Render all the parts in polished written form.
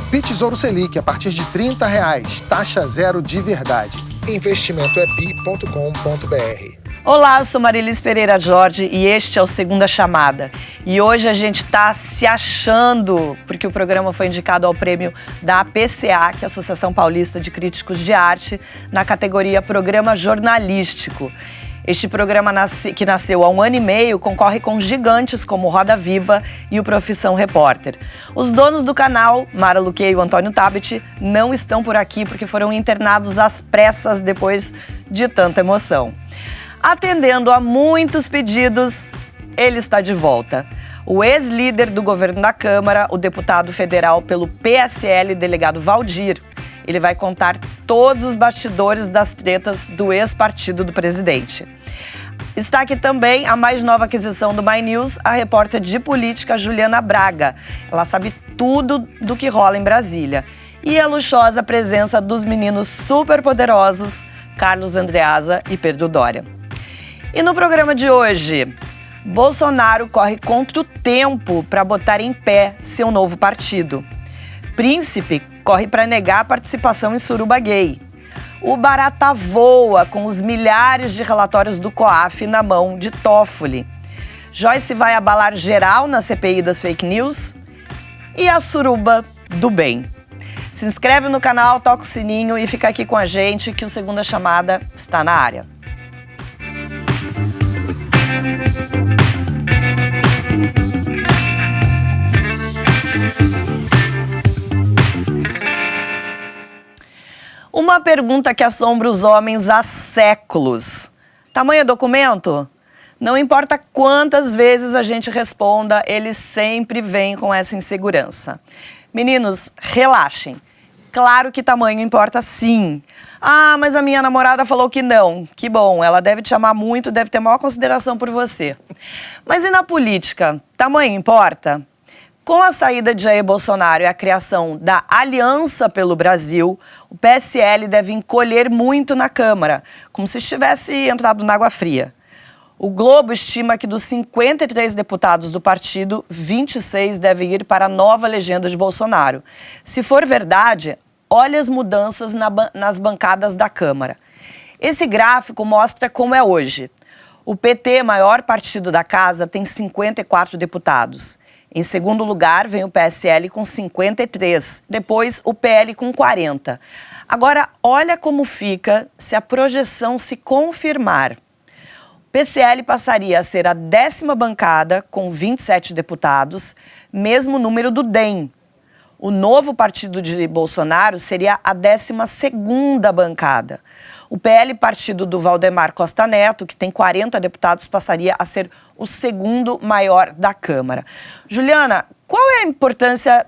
Palpite Tesouro Selic, a partir de R$30, taxa zero de verdade. Investimentoebi.com.br. Olá, eu sou Marilis Pereira Jorge e este é o Segunda Chamada. E hoje a gente está se achando, porque o programa foi indicado ao prêmio da APCA, que é a Associação Paulista de Críticos de Arte, na categoria Programa Jornalístico. Este programa, que nasceu há 1 ano e meio, concorre com gigantes como Roda Viva e o Profissão Repórter. Os donos do canal, Mara Luque e o Antônio Tabet, não estão por aqui porque foram internados às pressas depois de tanta emoção. Atendendo a muitos pedidos, ele está de volta. O ex-líder do governo da Câmara, o deputado federal pelo PSL, delegado Valdir. Ele vai contar todos os bastidores das tretas do ex-partido do presidente. Está aqui também a mais nova aquisição do My News, a repórter de política Juliana Braga. Ela sabe tudo do que rola em Brasília. E a luxuosa presença dos meninos superpoderosos, Carlos Andreasa e Pedro Doria. E no programa de hoje, Bolsonaro corre contra o tempo para botar em pé seu novo partido. Príncipe corre para negar a participação em Suruba Gay. O Barata voa com os milhares de relatórios do COAF na mão de Toffoli. Joyce vai abalar geral na CPI das fake news. E a Suruba do bem. Se inscreve no canal, toca o sininho e fica aqui com a gente que o Segunda Chamada está na área. Uma pergunta que assombra os homens há séculos. Tamanho é documento? Não importa quantas vezes a gente responda, eles sempre vêm com essa insegurança. Meninos, relaxem. Claro que tamanho importa sim. Ah, mas a minha namorada falou que não. Que bom, ela deve te amar muito, deve ter maior consideração por você. Mas e na política? Tamanho importa? Com a saída de Jair Bolsonaro e a criação da Aliança pelo Brasil, o PSL deve encolher muito na Câmara, como se estivesse entrado na água fria. O Globo estima que dos 53 deputados do partido, 26 devem ir para a nova legenda de Bolsonaro. Se for verdade, olha as mudanças nas bancadas da Câmara. Esse gráfico mostra como é hoje. O PT, maior partido da casa, tem 54 deputados. Em segundo lugar, vem o PSL com 53, depois o PL com 40. Agora, olha como fica se a projeção se confirmar. O PCL passaria a ser a 10ª bancada, com 27 deputados, mesmo número do DEM. O novo partido de Bolsonaro seria a 12ª bancada. O PL, partido do Valdemar Costa Neto, que tem 40 deputados, passaria a ser o 2º maior da Câmara. Juliana, qual é a importância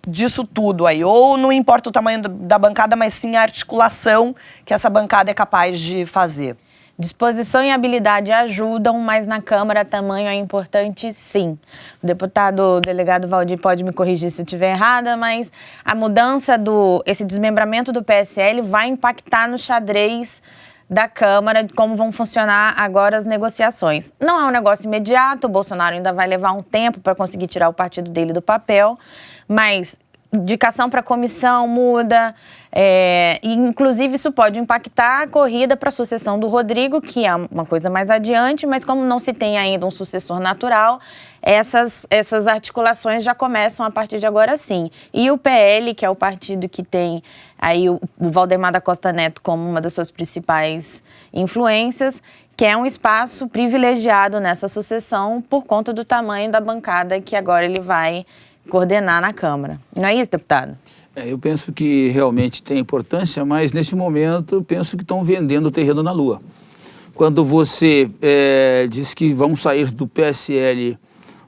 disso tudo aí? Ou não importa o tamanho da bancada, mas sim a articulação que essa bancada é capaz de fazer? Disposição e habilidade ajudam, mas na Câmara tamanho é importante sim. O deputado delegado Valdir pode me corrigir se eu estiver errada, mas a mudança esse desmembramento do PSL vai impactar no xadrez da Câmara, de como vão funcionar agora as negociações. Não é um negócio imediato, o Bolsonaro ainda vai levar um tempo para conseguir tirar o partido dele do papel, mas indicação para a comissão muda, e inclusive isso pode impactar a corrida para a sucessão do Rodrigo, que é uma coisa mais adiante, mas como não se tem ainda um sucessor natural, essas articulações já começam a partir de agora sim. E o PL, que é o partido que tem aí o Valdemar da Costa Neto como uma das suas principais influências, que é um espaço privilegiado nessa sucessão por conta do tamanho da bancada que agora ele vai coordenar na Câmara. Não é isso, deputado? Eu penso que realmente tem importância, mas nesse momento eu penso que estão vendendo o terreno na Lua. Quando você diz que vão sair do PSL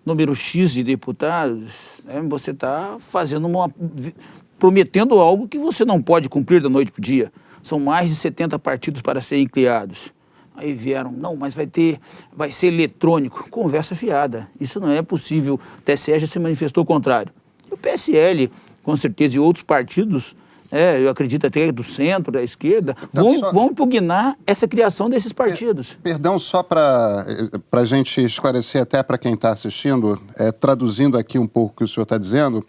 número X de deputados, você está prometendo algo que você não pode cumprir da noite para o dia. São mais de 70 partidos para serem criados. Aí vieram, não, mas vai ser eletrônico. Conversa fiada. Isso não é possível. O TSE já se manifestou o contrário. E o PSL, com certeza, e outros partidos, eu acredito até do centro, da esquerda, vão impugnar essa criação desses partidos. Perdão, só para a gente esclarecer até para quem está assistindo, traduzindo aqui um pouco o que o senhor está dizendo,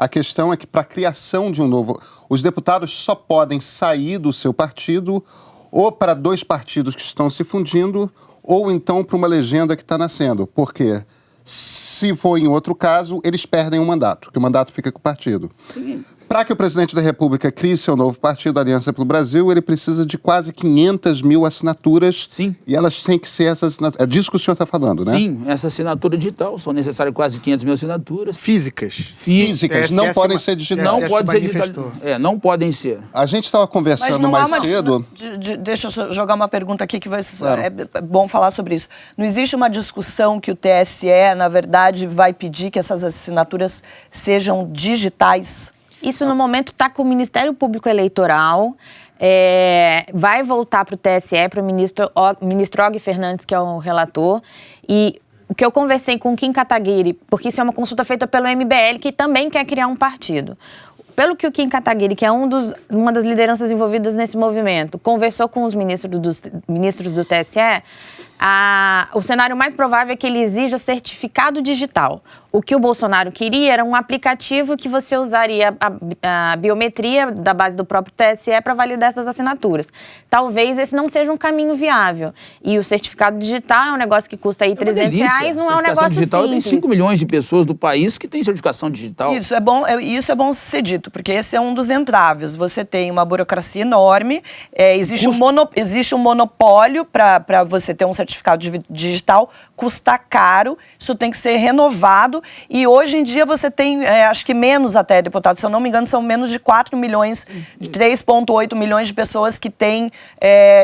A questão é que para a criação de um novo... Os deputados só podem sair do seu partido ou para 2 partidos que estão se fundindo ou então para uma legenda que está nascendo. Por quê? Se for em outro caso, eles perdem o mandato, que o mandato fica com o partido. Para que o presidente da República crie seu novo partido, Aliança pelo Brasil, ele precisa de quase 500 mil assinaturas. Sim. E elas têm que ser essas assinaturas. É disso que o senhor está falando, né? Sim, essa assinatura digital, são necessárias quase 500 mil assinaturas. Físicas. Físicas, não podem ser digitais. Não TSE pode ser manifestou. digital. Não podem ser. A gente estava conversando mais cedo... Deixa eu jogar uma pergunta aqui que Claro. é bom falar sobre isso. Não existe uma discussão que o TSE, na verdade, vai pedir que essas assinaturas sejam digitais? Isso, no momento, está com o Ministério Público Eleitoral, vai voltar para o TSE, para o ministro Og Fernandes, que é o relator, e o que eu conversei com o Kim Kataguiri, porque isso é uma consulta feita pelo MBL, que também quer criar um partido. Pelo que o Kim Kataguiri, que é uma das lideranças envolvidas nesse movimento, conversou com os ministros do TSE, o cenário mais provável é que ele exija certificado digital. O que o Bolsonaro queria era um aplicativo que você usaria a biometria da base do próprio TSE para validar essas assinaturas. Talvez esse não seja um caminho viável. E o certificado digital é um negócio que custa aí R$300, não é um negócio digital, simples. Tem 5 milhões de pessoas do país que têm certificação digital. Isso é bom ser dito, porque esse é um dos entraves. Você tem uma burocracia enorme, existe um monopólio para você ter um certificado digital, custa caro, isso tem que ser renovado. E hoje em dia você tem, acho que menos até, deputado, se eu não me engano, são menos de 4 milhões, de 3,8 milhões de pessoas que têm,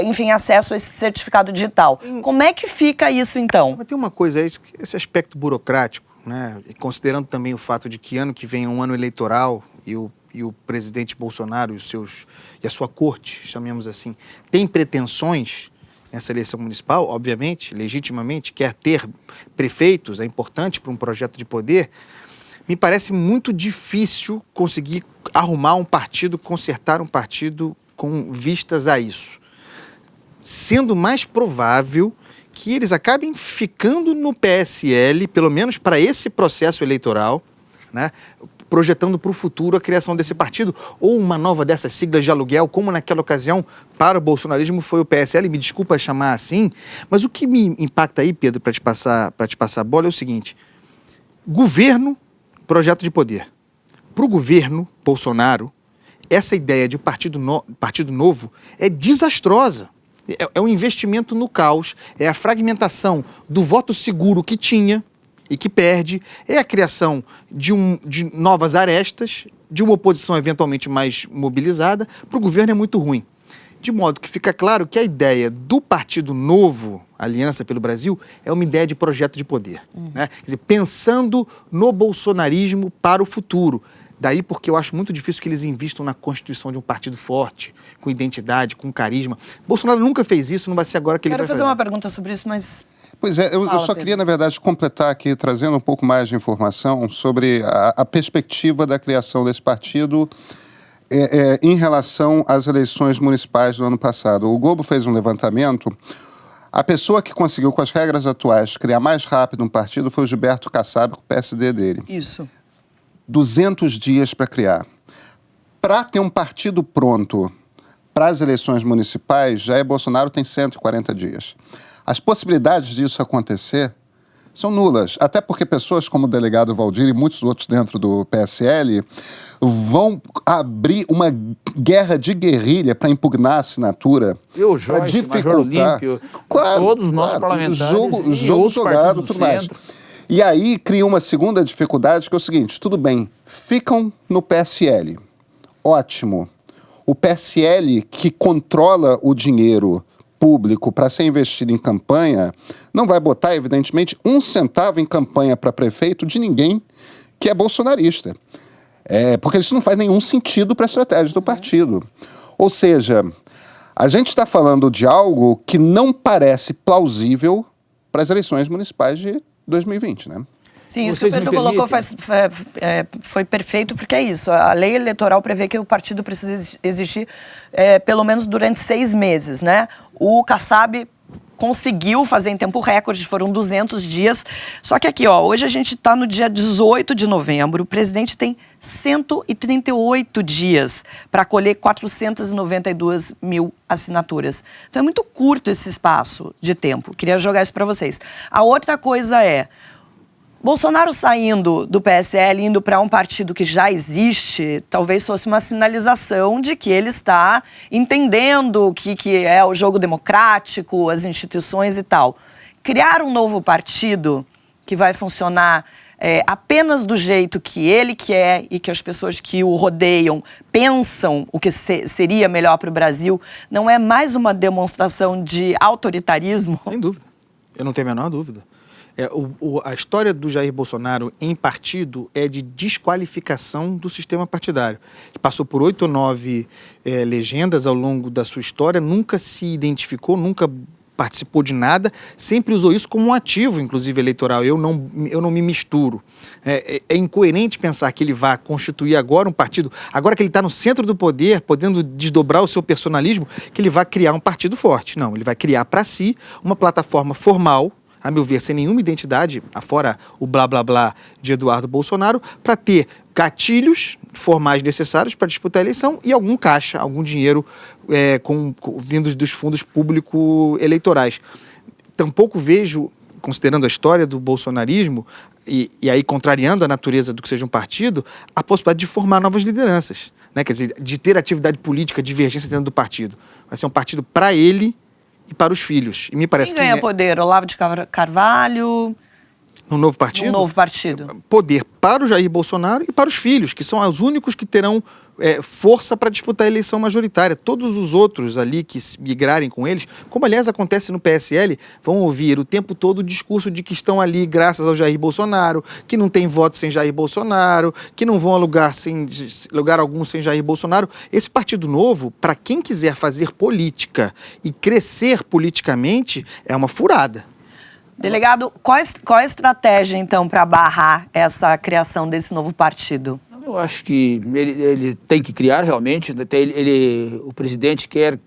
enfim, acesso a esse certificado digital. Como é que fica isso, então? Mas tem uma coisa aí, esse aspecto burocrático, né? E considerando também o fato de que ano que vem é um ano eleitoral e o presidente Bolsonaro e a sua corte, chamemos assim, tem pretensões nessa eleição municipal, obviamente, legitimamente, quer ter prefeitos, é importante para um projeto de poder, me parece muito difícil conseguir arrumar um partido, consertar um partido com vistas a isso. Sendo mais provável que eles acabem ficando no PSL, pelo menos para esse processo eleitoral, né? Projetando para o futuro a criação desse partido, ou uma nova dessas siglas de aluguel, como naquela ocasião para o bolsonarismo foi o PSL, me desculpa chamar assim, mas o que me impacta aí, Pedro, para te passar a bola é o seguinte: governo, projeto de poder. Para o governo Bolsonaro, essa ideia de partido novo é desastrosa. É um investimento no caos, é a fragmentação do voto seguro que tinha e que perde, é a criação de novas arestas, de uma oposição eventualmente mais mobilizada. Para o governo é muito ruim. De modo que fica claro que a ideia do Partido Novo, Aliança pelo Brasil, é uma ideia de projeto de poder. Né? Quer dizer, pensando no bolsonarismo para o futuro. Daí porque eu acho muito difícil que eles invistam na constituição de um partido forte, com identidade, com carisma. Bolsonaro nunca fez isso, não vai ser agora que ele vai fazer. Quero fazer uma pergunta sobre isso, mas... Pois é, eu só queria, na verdade, completar aqui, trazendo um pouco mais de informação sobre a perspectiva da criação desse partido em relação às eleições municipais do ano passado. O Globo fez um levantamento. A pessoa que conseguiu, com as regras atuais, criar mais rápido um partido foi o Gilberto Kassab, com o PSD dele. Isso. 200 dias para criar. Para ter um partido pronto para as eleições municipais, Jair Bolsonaro tem 140 dias. As possibilidades disso acontecer são nulas, até porque pessoas como o delegado Valdir e muitos outros dentro do PSL vão abrir uma guerra de guerrilha para impugnar a assinatura. Eu, Joyce, Major Olímpio, todos os nossos parlamentares jogo jogado, tudo mais. E aí cria uma segunda dificuldade, que é o seguinte: tudo bem, ficam no PSL, ótimo. O PSL, que controla o dinheiro público para ser investido em campanha, não vai botar, evidentemente, 1 centavo em campanha para prefeito de ninguém que é bolsonarista. Porque isso não faz nenhum sentido para a estratégia do partido. Ou seja, a gente está falando de algo que não parece plausível para as eleições municipais de 2020, né? Sim, isso que o Pedro colocou foi perfeito, porque é isso. A lei eleitoral prevê que o partido precisa existir pelo menos durante 6 meses, né? O Kassab conseguiu fazer em tempo recorde, foram 200 dias. Só que aqui, ó, hoje a gente está no dia 18 de novembro, o presidente tem 138 dias para colher 492 mil assinaturas. Então é muito curto esse espaço de tempo. Queria jogar isso para vocês. A outra coisa é, Bolsonaro saindo do PSL, indo para um partido que já existe, talvez fosse uma sinalização de que ele está entendendo o que é o jogo democrático, as instituições e tal. Criar um novo partido que vai funcionar apenas do jeito que ele quer e que as pessoas que o rodeiam pensam o que seria melhor para o Brasil, não é mais uma demonstração de autoritarismo? Sem dúvida. Eu não tenho a menor dúvida. A história do Jair Bolsonaro em partido é de desqualificação do sistema partidário. Passou por 8 ou 9 legendas ao longo da sua história, nunca se identificou, nunca participou de nada, sempre usou isso como um ativo, inclusive, eleitoral. Eu não me misturo. É incoerente pensar que ele vai constituir agora um partido, agora que ele está no centro do poder, podendo desdobrar o seu personalismo, que ele vai criar um partido forte. Não, ele vai criar para si uma plataforma formal, a meu ver, sem nenhuma identidade, afora o blá blá blá de Eduardo Bolsonaro, para ter gatilhos formais necessários para disputar a eleição e algum caixa, algum dinheiro vindos dos fundos público-eleitorais. Tampouco vejo, considerando a história do bolsonarismo, e aí contrariando a natureza do que seja um partido, a possibilidade de formar novas lideranças, né? Quer dizer, de ter atividade política, divergência dentro do partido. Vai ser um partido para ele e para os filhos. E me parece Quem ganha poder? Olavo de Carvalho? No novo partido? No novo partido. Poder para o Jair Bolsonaro e para os filhos, que são os únicos que terão força para disputar a eleição majoritária. Todos os outros ali que migrarem com eles, como aliás acontece no PSL, vão ouvir o tempo todo o discurso de que estão ali graças ao Jair Bolsonaro, que não tem voto sem Jair Bolsonaro, que não vão a lugar algum sem Jair Bolsonaro. Esse partido novo, para quem quiser fazer política e crescer politicamente, é uma furada. Delegado, qual a estratégia, então, para barrar essa criação desse novo partido? Eu acho que ele tem que criar realmente, o presidente quer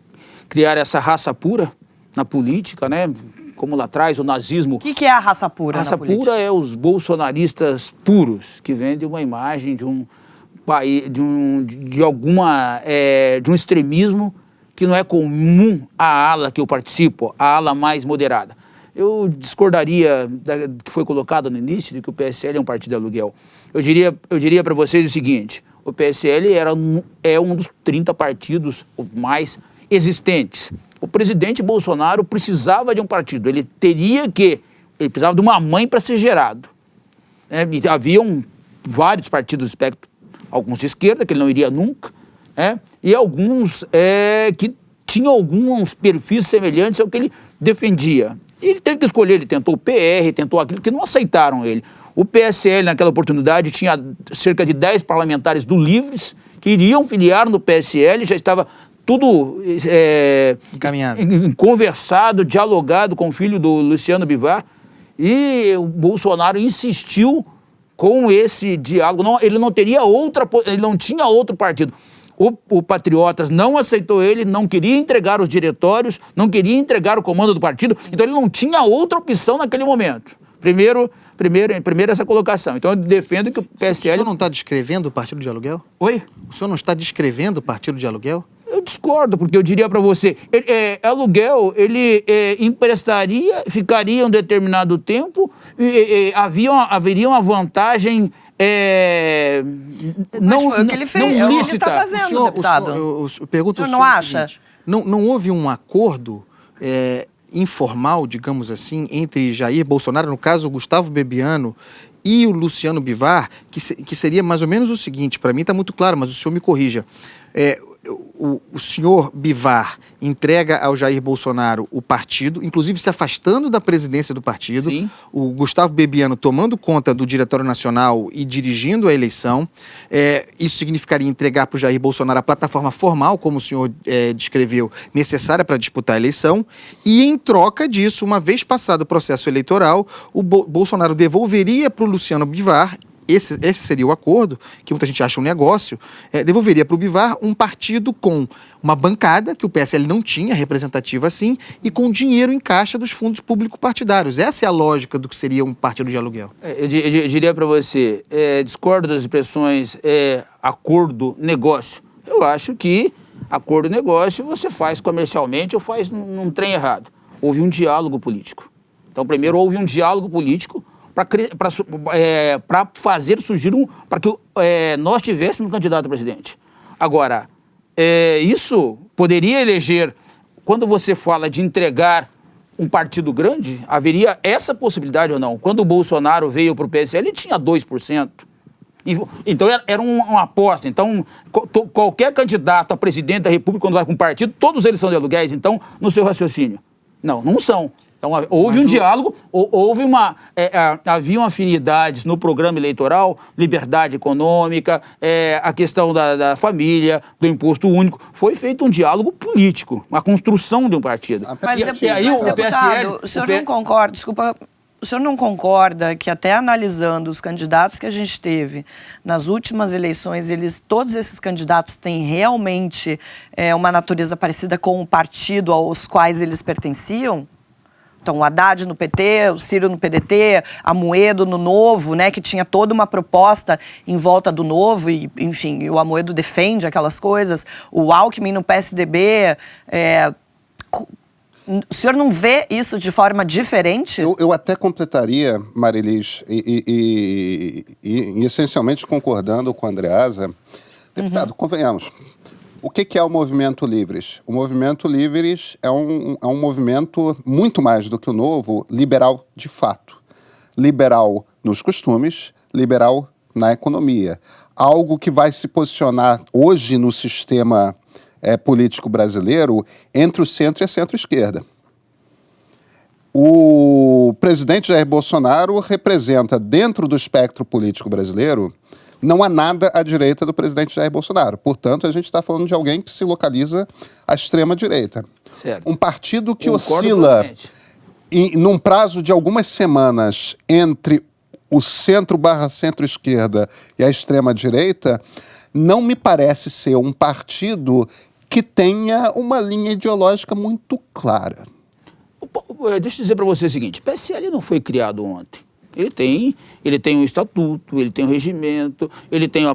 criar essa raça pura na política, né? Como lá atrás o nazismo... O que é a raça pura na política? A raça pura é os bolsonaristas puros, que vendem uma imagem de um país, de um extremismo que não é comum à ala que eu participo, à ala mais moderada. Eu discordaria do que foi colocado no início, de que o PSL é um partido de aluguel. Eu diria para vocês o seguinte, o PSL é um dos 30 partidos mais existentes. O presidente Bolsonaro precisava de um partido, ele precisava de uma mãe para ser gerado. Haviam vários partidos do espectro, alguns de esquerda, que ele não iria nunca, e alguns que tinham alguns perfis semelhantes ao que ele defendia. E ele teve que escolher, ele tentou o PR, tentou aquilo, que não aceitaram ele. O PSL, naquela oportunidade, tinha cerca de 10 parlamentares do Livres que iriam filiar no PSL, já estava tudo encaminhado, conversado, dialogado com o filho do Luciano Bivar, e o Bolsonaro insistiu com esse diálogo. Ele não tinha outro partido. O Patriotas não aceitou ele, não queria entregar os diretórios, não queria entregar o comando do partido, então ele não tinha outra opção naquele momento. Primeiro essa colocação. Então eu defendo que o PSL... O senhor não está descrevendo o partido de aluguel? Oi? O senhor não está descrevendo o partido de aluguel? Eu discordo, porque eu diria para você, aluguel, ele emprestaria, ficaria um determinado tempo, haveria uma vantagem... Mas foi o que ele fez, não é o que ele lícita. está fazendo, deputado. Eu pergunto o senhor não acha? Seguinte, não houve um acordo informal, digamos assim, entre Jair Bolsonaro, no caso o Gustavo Bebiano, e o Luciano Bivar, que seria mais ou menos o seguinte, para mim está muito claro, mas o senhor me corrija. O senhor Bivar entrega ao Jair Bolsonaro o partido, inclusive se afastando da presidência do partido. Sim. O Gustavo Bebiano tomando conta do Diretório Nacional e dirigindo a eleição. Isso significaria entregar para o Jair Bolsonaro a plataforma formal, como o senhor descreveu, necessária para disputar a eleição. E em troca disso, uma vez passado o processo eleitoral, o Bolsonaro devolveria para o Luciano Bivar esse seria o acordo, que muita gente acha um negócio, devolveria para o Bivar um partido com uma bancada, que o PSL não tinha, representativa assim, e com dinheiro em caixa dos fundos público-partidários. Essa é a lógica do que seria um partido de aluguel. Eu diria para você, discordo das expressões acordo, negócio. Eu acho que acordo e negócio você faz comercialmente ou faz num trem errado. Houve um diálogo político. Então, primeiro houve um diálogo político para fazer surgir para que nós tivéssemos um candidato a presidente. Agora, isso poderia eleger, quando você fala de entregar um partido grande, haveria essa possibilidade ou não? Quando o Bolsonaro veio para o PSL, ele tinha 2%. Então, era uma aposta. Então, qualquer candidato a presidente da República, quando vai com um partido, todos eles são de aluguéis, então, no seu raciocínio. Não são. Então, houve diálogo, haviam afinidades no programa eleitoral, liberdade econômica, a questão da família, do imposto único. Foi feito um diálogo político, uma construção de um partido. Mas, deputado, o senhor não concorda, desculpa, o senhor não concorda que até analisando os candidatos que a gente teve nas últimas eleições, todos esses candidatos têm realmente uma natureza parecida com o partido aos quais eles pertenciam? Então, o Haddad no PT, o Ciro no PDT, Amoedo no Novo, né, que tinha toda uma proposta em volta do Novo, e, enfim, o Amoedo defende aquelas coisas, o Alckmin no PSDB. O senhor não vê isso de forma diferente? Eu até completaria, Marilis, e essencialmente concordando com a Andreasa. Deputado, convenhamos. O que é o Movimento Livres? O Movimento Livres é um movimento, muito mais do que o Novo, liberal de fato. Liberal nos costumes, liberal na economia. Algo que vai se posicionar hoje no sistema político brasileiro entre o centro e a centro-esquerda. O presidente Jair Bolsonaro representa, dentro do espectro político brasileiro, não há nada à direita do presidente Jair Bolsonaro. Portanto, a gente está falando de alguém que se localiza à extrema-direita. Um partido que oscila num prazo de algumas semanas entre o centro/centro-esquerda e a extrema-direita, não me parece ser um partido que tenha uma linha ideológica muito clara. Deixa eu dizer para você o seguinte, o PSL não foi criado ontem. Ele tem um estatuto, ele tem um regimento, ele tem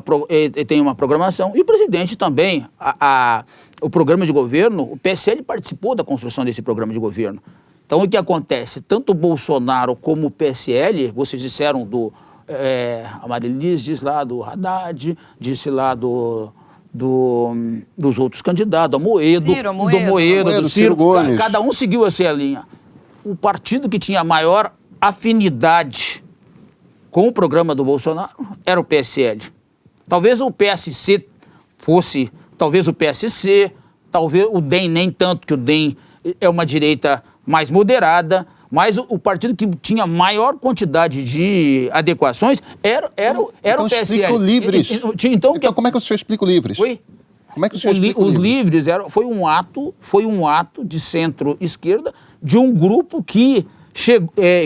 uma programação. E o presidente também, o programa de governo, o PSL participou da construção desse programa de governo. Então, o que acontece? Tanto o Bolsonaro como o PSL, vocês disseram a Marilis diz lá do Haddad, disse lá dos outros candidatos, do Amoedo, do Ciro Gomes. Cada um seguiu essa linha. O partido que tinha maior afinidade com o programa do Bolsonaro era o PSL. Talvez o PSC fosse, talvez o PSC, talvez o DEM nem tanto, que o DEM é uma direita mais moderada, mas o partido que tinha maior quantidade de adequações era o PSL. Explica o Livres. Então, como é que o senhor explica o Livres? Oi? Como é que o senhor explica o Livres? Foi um ato de centro-esquerda de um grupo que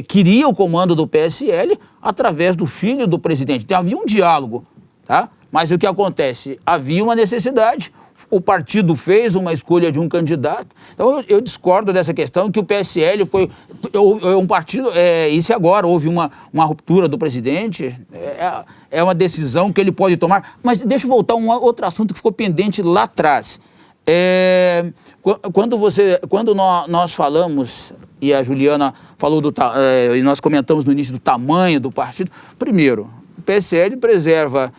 queria o comando do PSL através do filho do presidente. Então, havia um diálogo, tá? Mas o que acontece? Havia uma necessidade, o partido fez uma escolha de um candidato. Então, eu discordo dessa questão que o PSL foi um partido, isso agora, houve uma ruptura do presidente, é uma decisão que ele pode tomar. Mas deixa eu voltar a um outro assunto que ficou pendente lá atrás. Quando nós falamos, e a Juliana falou e nós comentamos no início do tamanho do partido, primeiro, o PSL preserva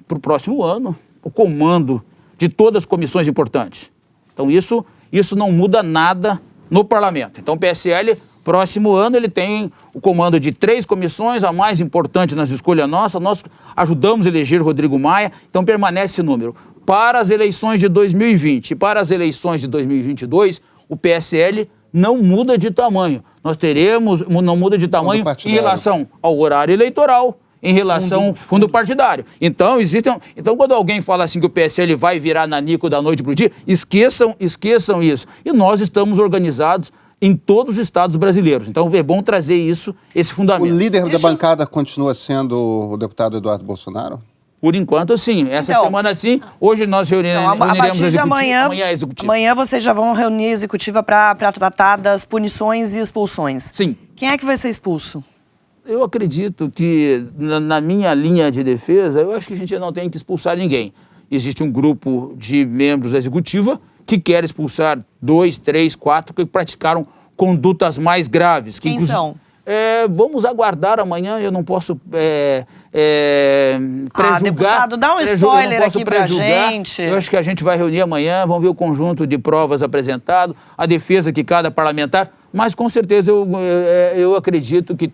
para o próximo ano o comando de todas as comissões importantes. Então isso não muda nada no parlamento. Então o PSL, próximo ano, ele tem o comando de 3 comissões, a mais importante nas escolhas nossas. Nós ajudamos a eleger Rodrigo Maia, então permanece esse número. Para as eleições de 2020 e para as eleições de 2022, o PSL não muda de tamanho. Não muda de tamanho em relação ao horário eleitoral, em relação ao fundo partidário. Então, quando alguém fala assim que o PSL vai virar nanico da noite para o dia, esqueçam isso. E nós estamos organizados em todos os estados brasileiros. Então é bom trazer esse O fundamento. líder da bancada continua sendo o deputado Eduardo Bolsonaro? Por enquanto, sim. Essa Então, semana, sim. Hoje nós Então, reuniremos a partir a de executiva. amanhã É a executiva. amanhã vocês já vão reunir a executiva para tratar das punições e expulsões. Sim. Quem é que vai ser expulso? Eu acredito que, na minha linha de defesa, eu acho que a gente não tem que expulsar ninguém. Existe um grupo de membros da executiva que quer expulsar 2, 3, 4 que praticaram condutas mais graves. Que, Quem são? Vamos aguardar amanhã, eu não posso pré-julgar. Deputado, dá um spoiler aqui pra gente. Eu acho que a gente vai reunir amanhã, vamos ver o conjunto de provas apresentado, a defesa que cada parlamentar... Mas, com certeza, eu acredito que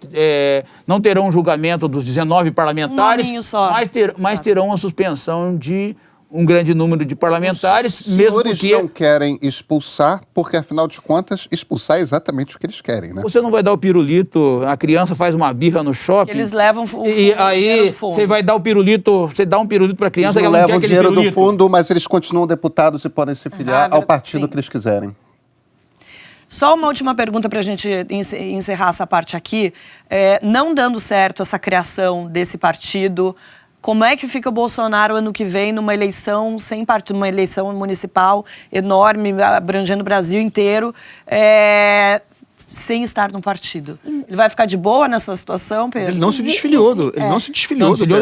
não terão um julgamento dos 19 parlamentares, só. mas terão a suspensão de um grande número de parlamentares, Os mesmo senhores porque... não querem expulsar, porque, afinal de contas, expulsar é exatamente o que eles querem, né? Você não vai dar o pirulito, a criança faz uma birra no shopping... Eles levam o E dinheiro aí, do fundo. você vai dar o pirulito, você dá um pirulito para a criança Eles que não ela não levam quer o aquele dinheiro do pirulito. fundo, mas eles continuam deputados e podem se filiar ao partido sim. que eles quiserem. Só uma última pergunta para a gente encerrar essa parte aqui. Não dando certo essa criação desse partido, como é que fica o Bolsonaro ano que vem numa eleição sem partido, uma eleição municipal enorme, abrangendo o Brasil inteiro, sem estar num partido? Ele vai ficar de boa nessa situação, Pedro? Mas ele não se desfiliou do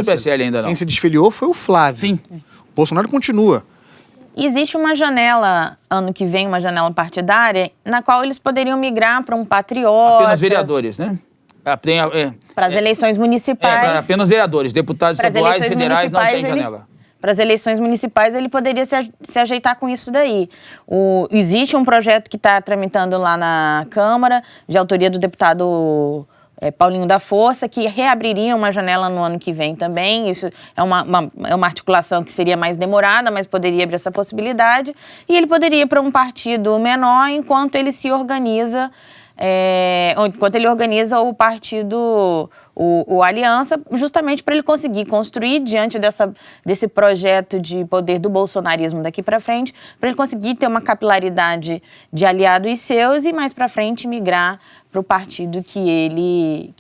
PSL ainda não. Quem se desfiliou foi o Flávio. Sim. O Bolsonaro continua. Existe uma janela, ano que vem, uma janela partidária, na qual eles poderiam migrar para um patriota. Apenas vereadores, né? Para as eleições municipais. Apenas vereadores, deputados Pras estaduais e eleições federais não tem municipais, janela. Para as eleições municipais, ele poderia se ajeitar com isso daí. Existe um projeto que está tramitando lá na Câmara, de autoria do deputado Paulinho da Força, que reabriria uma janela no ano que vem também. Isso é uma articulação que seria mais demorada, mas poderia abrir essa possibilidade. E ele poderia ir para um partido menor enquanto ele se organiza, enquanto ele organiza o partido, o Aliança, justamente para ele conseguir construir, diante desse projeto de poder do bolsonarismo daqui para frente, para ele conseguir ter uma capilaridade de aliados seus e mais para frente migrar para o partido que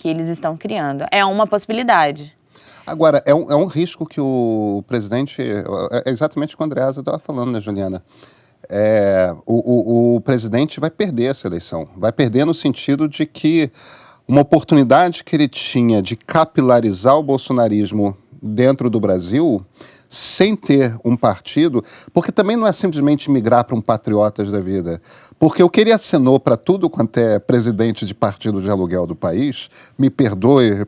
eles estão criando. É uma possibilidade. Agora, é um risco que o presidente... É exatamente o que o Andreasa estava falando, né, Juliana? O presidente vai perder essa eleição. Vai perder no sentido de que uma oportunidade que ele tinha de capilarizar o bolsonarismo dentro do Brasil, sem ter um partido, porque também não é simplesmente migrar para um Patriotas da vida, porque o que ele acenou para tudo quanto é presidente de partido de aluguel do país, me perdoe,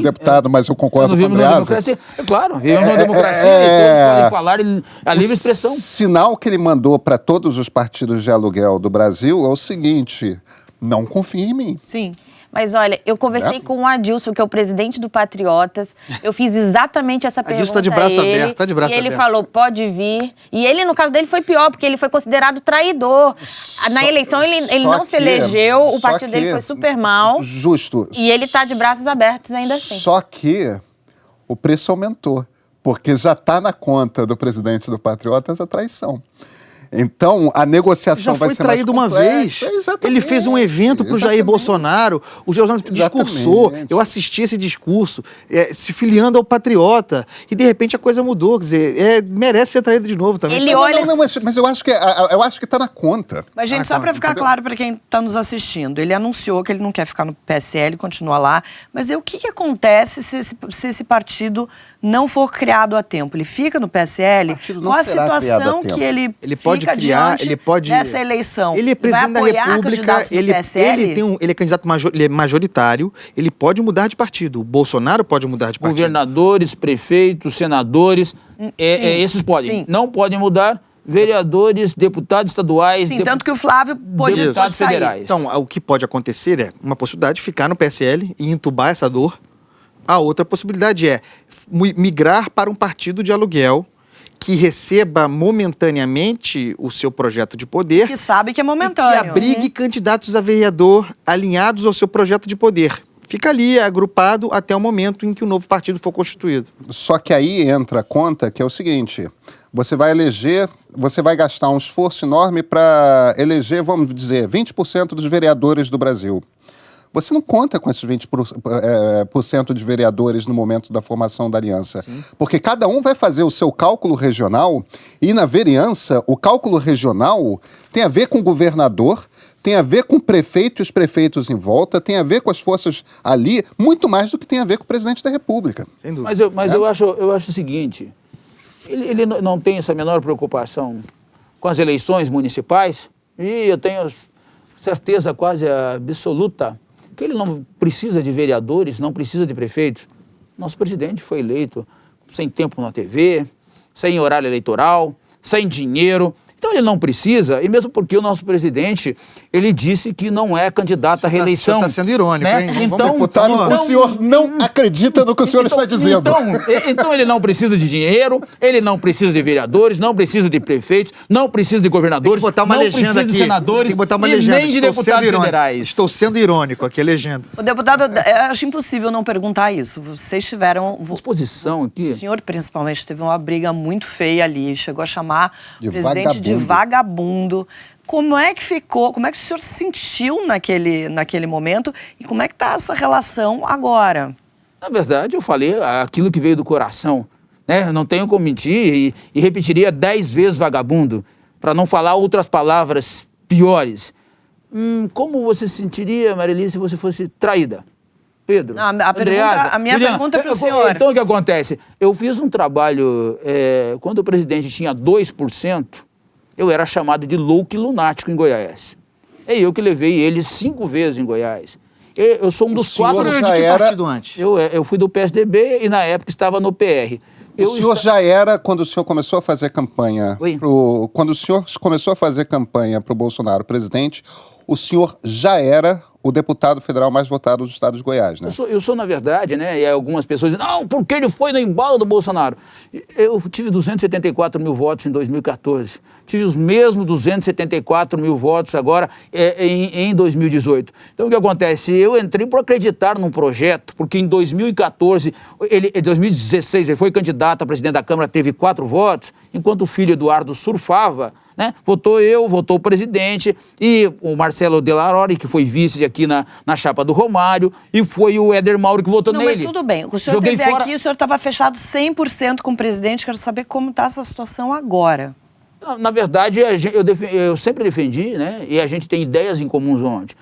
deputado, mas eu concordo com o Andreasa. Claro, vivemos uma democracia e todos podem falar a livre expressão. O sinal que ele mandou para todos os partidos de aluguel do Brasil é o seguinte: não confie em mim. Sim. Mas olha, eu conversei com o Adilson, que é o presidente do Patriotas. Eu fiz exatamente essa pergunta Adilson tá de braço aberto, tá de braço aberto. E ele aberto. falou, pode vir. E ele, no caso dele, foi pior, porque ele foi considerado traidor. Na eleição, ele não se elegeu, o partido dele foi super mal. Justo. E ele tá de braços abertos ainda assim. Só que o preço aumentou, porque já está na conta do presidente do Patriotas a traição. Então, a negociação vai ser mais traído uma vez. Ele fez um evento para o Jair Bolsonaro. O Jair Bolsonaro discursou. Eu assisti esse discurso, se filiando ao patriota. E, de repente, a coisa mudou. Quer dizer, merece ser traído de novo também. Ele olha... Mas eu acho que está na conta. Mas, gente, só para ficar claro para quem está nos assistindo, ele anunciou que ele não quer ficar no PSL, continua lá. Mas o que acontece se esse partido não for criado a tempo? Ele fica no PSL? Qual a situação que ele pode criar, ele pode dessa eleição? Ele é presidente da República, ele é candidato ele é majoritário, ele pode mudar de partido. O Bolsonaro pode mudar de partido. Governadores, prefeitos, senadores, esses podem. Sim. Não podem mudar vereadores, deputados estaduais, Sim, tanto que o Flávio pode deputados sair. federais. Então, o que pode acontecer é uma possibilidade de ficar no PSL e entubar essa dor. A outra possibilidade é migrar para um partido de aluguel que receba momentaneamente o seu projeto de poder. Que sabe que é E momentâneo. que abrigue candidatos a vereador alinhados ao seu projeto de poder. fica ali agrupado até o momento em que o novo partido for constituído. Só que aí entra a conta que é o seguinte, você vai gastar um esforço enorme para eleger, vamos dizer, 20% dos vereadores do Brasil. Você não conta com esses 20% de vereadores no momento da formação da aliança. Sim. Porque cada um vai fazer o seu cálculo regional e na vereança, o cálculo regional tem a ver com o governador, tem a ver com o prefeito e os prefeitos em volta, tem a ver com as forças ali, muito mais do que tem a ver com o presidente da República. Sem dúvida. Eu acho o seguinte, ele não tem essa menor preocupação com as eleições municipais e eu tenho certeza quase absoluta que ele não precisa de vereadores, não precisa de prefeitos. Nosso presidente foi eleito sem tempo na TV, sem horário eleitoral, sem dinheiro. Então ele não precisa, e mesmo porque o nosso presidente, ele disse que não é candidato à reeleição. Você está sendo irônico, né? hein? Então, o senhor não acredita no que o senhor está dizendo. Então ele não precisa de dinheiro, ele não precisa de vereadores, não precisa de prefeitos, não precisa de governadores, botar uma não legenda precisa de aqui. senadores e nem de deputados federais. Estou sendo irônico aqui, a legenda. O deputado, eu acho impossível não perguntar isso. Vocês tiveram... Exposição aqui. O senhor, principalmente, teve uma briga muito feia ali. Chegou a chamar de o presidente de vagabundo. Como é que ficou? Como é que o senhor se sentiu naquele momento? E como é que está essa relação agora? Na verdade, eu falei aquilo que veio do coração. Né? Não tenho como mentir e repetiria 10 vezes vagabundo, para não falar outras palavras piores. Como você se sentiria, Marili, se você fosse traída? Pedro, a minha Juliana, pergunta é para o senhor. Então, o que acontece? Eu fiz um trabalho, quando o presidente tinha 2%, eu era chamado de louco e lunático em Goiás. É eu que levei ele 5 vezes em Goiás. Eu sou um dos 4... De que partido antes? Eu fui do PSDB e, na época, estava no PR. O senhor já era, quando o senhor começou a fazer campanha... Quando o senhor começou a fazer campanha para o Bolsonaro presidente, o senhor já era o deputado federal mais votado do estado de Goiás, né? Eu sou, na verdade, né? E algumas pessoas dizem, não, porque ele foi no embalo do Bolsonaro. Eu tive 274 mil votos em 2014. Tive os mesmos 274 mil votos agora em 2018. Então, o que acontece? Eu entrei por acreditar num projeto, porque em 2014, em 2016, ele foi candidato a presidente da Câmara, teve 4 votos, enquanto o filho Eduardo surfava, né? Votou eu, votou o presidente e o Marcelo Delarori, que foi vice aqui na chapa do Romário, e foi o Éder Mauro que votou nele. Mas tudo bem, o senhor esteve aqui, o senhor estava fechado 100% com o presidente, quero saber como está essa situação agora. Na verdade, eu sempre defendi, né? E a gente tem ideias em comuns onde?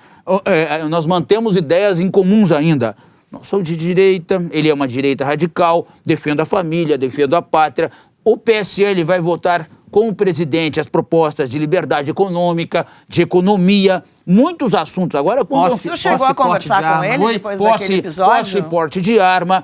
Nós mantemos ideias em comuns ainda. Nós somos de direita, ele é uma direita radical, defendo a família, defendo a pátria. O PSL vai votar com o presidente as propostas de liberdade econômica, de economia, muitos assuntos. Agora, o senhor chegou a conversar com ele depois daquele episódio? Posse e porte de arma,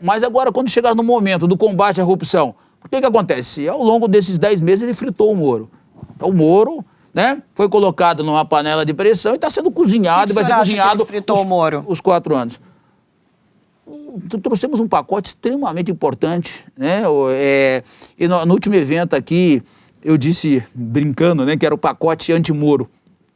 mas agora, quando chegar no momento do combate à corrupção, o que acontece? Ao longo desses 10 meses, ele fritou o Moro. Então, o Moro, né, foi colocado numa panela de pressão e está sendo cozinhado, e vai ser cozinhado fritou o Moro? Os 4 anos. Trouxemos um pacote extremamente importante, né? E no último evento aqui, eu disse, brincando, né, que era o pacote anti-Moro.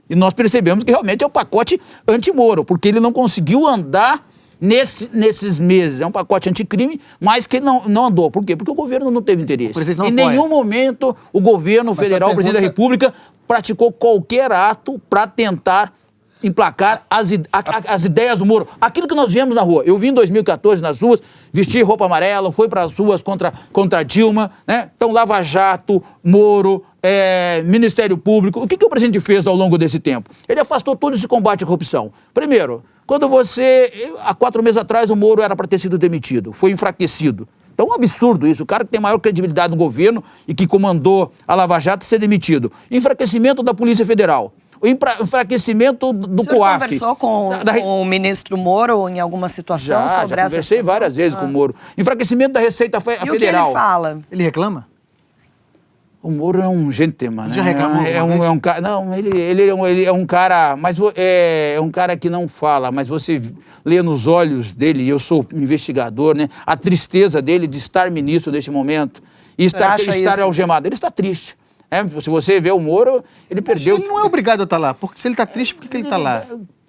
E nós percebemos que realmente é o pacote anti-Moro, porque ele não conseguiu andar nesses meses. É um pacote anticrime, mas que ele não andou. Por quê? Porque o governo não teve interesse. Em nenhum momento o governo federal, o presidente da República, praticou qualquer ato para tentar emplacar as ideias do Moro. Aquilo que nós viemos na rua. Eu vim em 2014 nas ruas, vesti roupa amarela, fui para as ruas contra Dilma, né? Então, Lava Jato, Moro, Ministério Público. O que o presidente fez ao longo desse tempo? Ele afastou todo esse combate à corrupção. Primeiro, há 4 meses atrás, o Moro era para ter sido demitido, foi enfraquecido. Então é um absurdo isso, o cara que tem maior credibilidade no governo e que comandou a Lava Jato ser demitido. Enfraquecimento da Polícia Federal. O enfraquecimento do COAF. Você conversou com o ministro Moro em alguma situação sobre essa conversei várias vezes com o Moro. Enfraquecimento da Receita Federal. E o que ele fala? Ele reclama? O Moro é um gentleman, né? Já reclamou? É um cara. Não, ele é um cara. Mas é um cara que não fala, mas você lê nos olhos dele, e eu sou investigador, né? A tristeza dele de estar ministro neste momento e estar algemado. Ele está triste. Se você vê o Moro, ele perdeu. Ele não é obrigado a estar lá. Porque se ele está triste, por que ele está lá?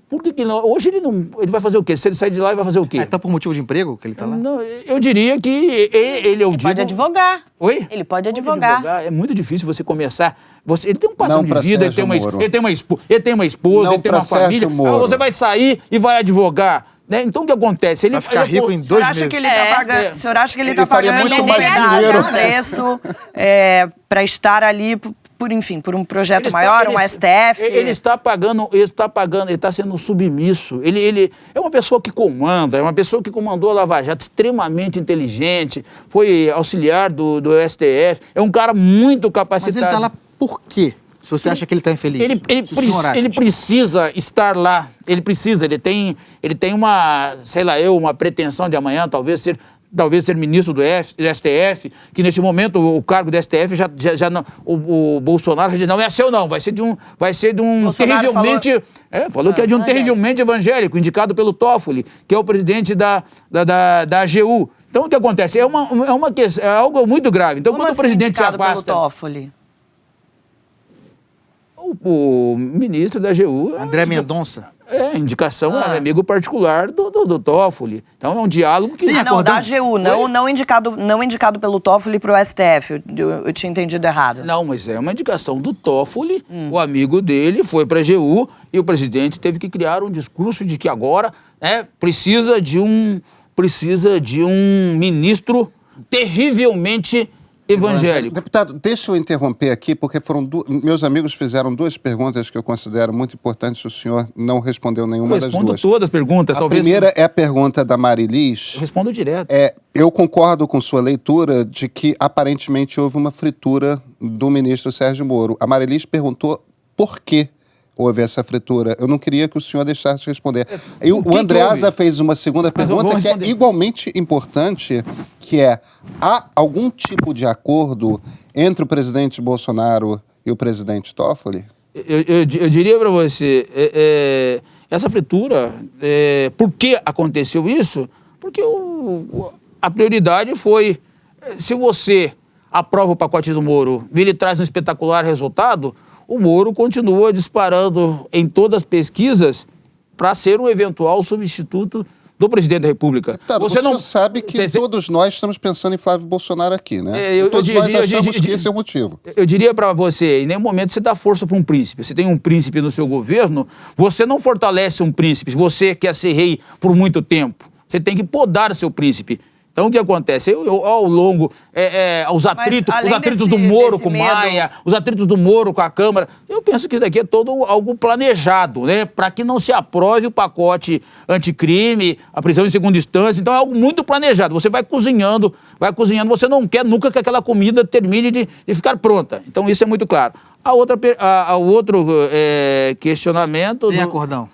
Por que não? Hoje ele não... Ele vai fazer o quê? Se ele sair de lá, ele vai fazer o quê? Tá por motivo de emprego que ele tá lá? Não, eu diria que ele Pode advogar. Oi? Ele pode advogar. É muito difícil você começar. Ele tem um padrão Não de pra vida, ele tem Sérgio Moro. ele tem uma esposa, Não ele tem pra uma família. Sérgio Moro. Você vai sair e vai advogar. Né? Então o que acontece? Ele Vai ficar rico em O senhor 2 acha meses. que ele tá pagando, o senhor acha que ele Ele tá faria pagando muito mais um dinheiro. preço para estar ali por um projeto maior, um STF? Ele está pagando, ele está sendo submisso. Ele é uma pessoa que comanda, é uma pessoa que comandou a Lava Jato, extremamente inteligente, foi auxiliar do STF, é um cara muito Mas capacitado. ele tá lá por quê? Se você acha que ele tá infeliz. Ele precisa estar lá. Ele tem uma, sei lá, uma pretensão de amanhã, talvez ser ministro do STF, que nesse momento o cargo do STF já não, o Bolsonaro já diz, não é seu não, vai ser de um Bolsonaro terrivelmente, falou que é de um terrivelmente evangélico, indicado pelo Toffoli, que é o presidente da AGU. Então o que acontece? É algo muito grave. Então Como quando assim, o presidente se indicado pelo afasta... Toffoli? O ministro da AGU... André Mendonça. Indicação, é amigo particular do Toffoli. Então é um diálogo que... Não, da AGU, não indicado pelo Toffoli para o STF. Eu tinha entendido errado. Não, mas é uma indicação do Toffoli, o amigo dele foi para a AGU e o presidente teve que criar um discurso de que agora precisa de um ministro terrivelmente evangélico. Deputado, deixa eu interromper aqui, porque meus amigos fizeram 2 perguntas que eu considero muito importantes, o senhor não respondeu nenhuma das 2. Eu respondo todas as perguntas. A primeira é a pergunta da Marilis. Eu respondo direto. Eu concordo com sua leitura de que aparentemente houve uma fritura do ministro Sérgio Moro. A Marilis perguntou por que houve essa fritura. Eu não queria que o senhor deixasse de responder. O Andreasa fez uma segunda pergunta que é igualmente importante, que é: há algum tipo de acordo entre o presidente Bolsonaro e o presidente Toffoli? Eu diria para você, essa fritura, por que aconteceu isso? Porque a prioridade foi, se você aprova o pacote do Moro e ele traz um espetacular resultado, o Moro continua disparando em todas as pesquisas para ser um eventual substituto do presidente da República. Deputado, o senhor sabe que todos nós estamos pensando em Flávio Bolsonaro aqui, né? Todos nós achamos que esse é o motivo. Eu diria para você, em nenhum momento você dá força para um príncipe. Você tem um príncipe no seu governo, você não fortalece um príncipe. Você quer ser rei por muito tempo. Você tem que podar seu príncipe. Então, o que acontece? Ao longo, os atritos do Moro com Maia, os atritos do Moro com a Câmara, eu penso que isso daqui é todo algo planejado, né? Para que não se aprove o pacote anticrime, a prisão em segunda instância. Então, é algo muito planejado. Você vai cozinhando, você não quer nunca que aquela comida termine de ficar pronta. Então, isso é muito claro. O outro questionamento... Tem acordão.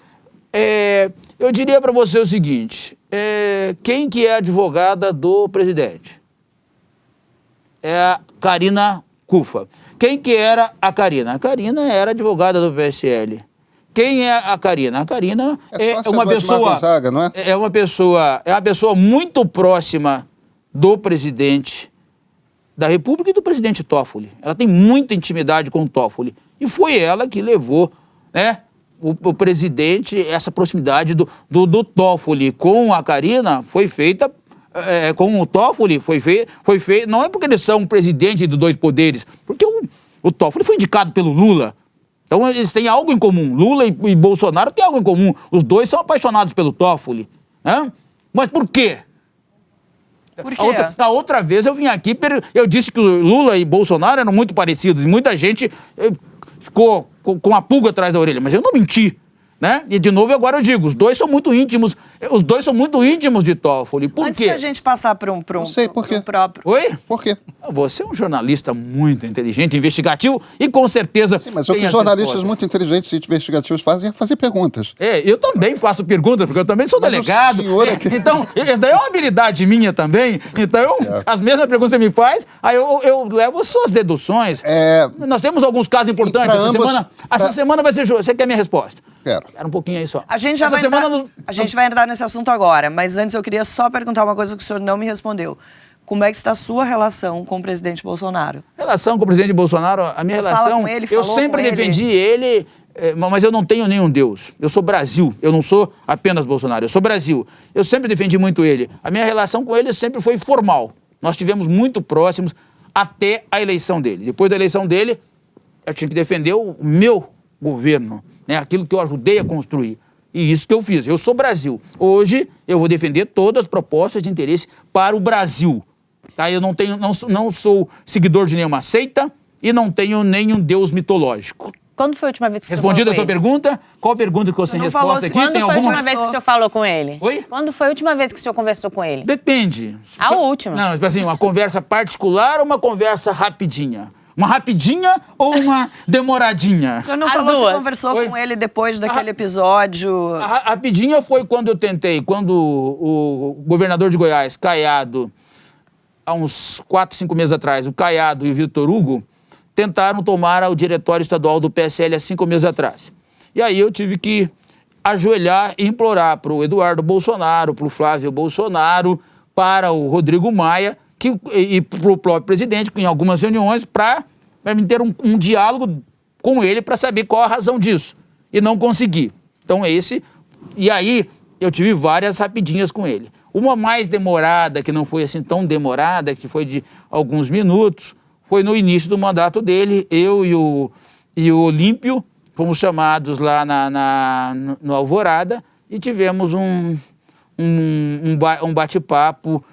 Eu diria para você o seguinte... quem que é a advogada do presidente? É a Karina Cufa. Quem que era a Karina? A Karina era advogada do PSL. Quem é a Karina? A Karina é uma pessoa... Gonzaga, não é? É uma pessoa muito próxima do presidente da República e do presidente Toffoli. Ela tem muita intimidade com o Toffoli. E foi ela que levou, né? O presidente, essa proximidade do Toffoli com a Karina foi feita, com o Toffoli foi feita, não é porque eles são presidente dos 2 poderes, porque o Toffoli foi indicado pelo Lula. Então eles têm algo em comum, Lula e Bolsonaro têm algo em comum, os 2 são apaixonados pelo Toffoli. Né? Mas por quê? Por quê? A outra vez eu vim aqui, eu disse que Lula e Bolsonaro eram muito parecidos, e muita gente ficou com a pulga atrás da orelha, mas eu não menti, né? E de novo agora eu digo, os 2 são muito íntimos de Toffoli. Por Antes quê? da gente passar para Não sei por quê. próprio... Oi? Por quê? Você é um jornalista muito inteligente, investigativo e com certeza... Sim, mas o que jornalistas muito inteligentes e investigativos fazem é fazer perguntas. Eu também faço perguntas, porque eu também sou delegado. O senhor Então, isso daí é uma habilidade minha também. Então, as mesmas perguntas que me faz, aí eu levo suas deduções. Nós temos alguns casos importantes. Essa semana vai ser... Você quer a minha resposta? Quero. Era um pouquinho aí só. A gente vai entrar nesse assunto agora, mas antes eu queria só perguntar uma coisa que o senhor não me respondeu. Como é que está a sua relação com o presidente Bolsonaro? Relação com o presidente Bolsonaro, a minha relação... com ele, eu falou sempre com ele? defendi ele mas eu não tenho nenhum Deus. Eu sou Brasil, eu não sou apenas Bolsonaro, eu sou Brasil. Eu sempre defendi muito ele. A minha relação com ele sempre foi formal. Nós estivemos muito próximos até a eleição dele. Depois da eleição dele, eu tinha que defender o meu governo, né? Aquilo que eu ajudei a construir. E isso que eu fiz. Eu sou Brasil. Hoje, eu vou defender todas as propostas de interesse para o Brasil. Tá? Eu não sou seguidor de nenhuma seita e não tenho nenhum Deus mitológico. Quando foi a última vez que Respondida a o senhor sua falou com ele? pergunta? Qual a pergunta que você resposta aqui? Quando Tem foi a alguma? última vez que o senhor falou com ele? Oi? Quando foi a última vez que o senhor conversou com ele? Depende. A última. Não, mas assim, uma conversa particular ou uma conversa rapidinha? Uma rapidinha ou uma demoradinha? O senhor não As falou duas. se conversou Oi? com ele depois daquele episódio? A rapidinha foi quando eu tentei, quando o governador de Goiás, Caiado, há uns 4, 5 meses atrás, o Caiado e o Vitor Hugo tentaram tomar o diretório estadual do PSL há 5 meses atrás. E aí eu tive que ajoelhar e implorar para o Eduardo Bolsonaro, para o Flávio Bolsonaro, para o Rodrigo Maia e para o próprio presidente, em algumas reuniões, para ter um diálogo com ele para saber qual a razão disso. E não consegui. Então e aí eu tive várias rapidinhas com ele. Uma mais demorada, que não foi assim tão demorada, que foi de alguns minutos, foi no início do mandato dele. Eu e o Olímpio fomos chamados lá no Alvorada e tivemos um bate-papo,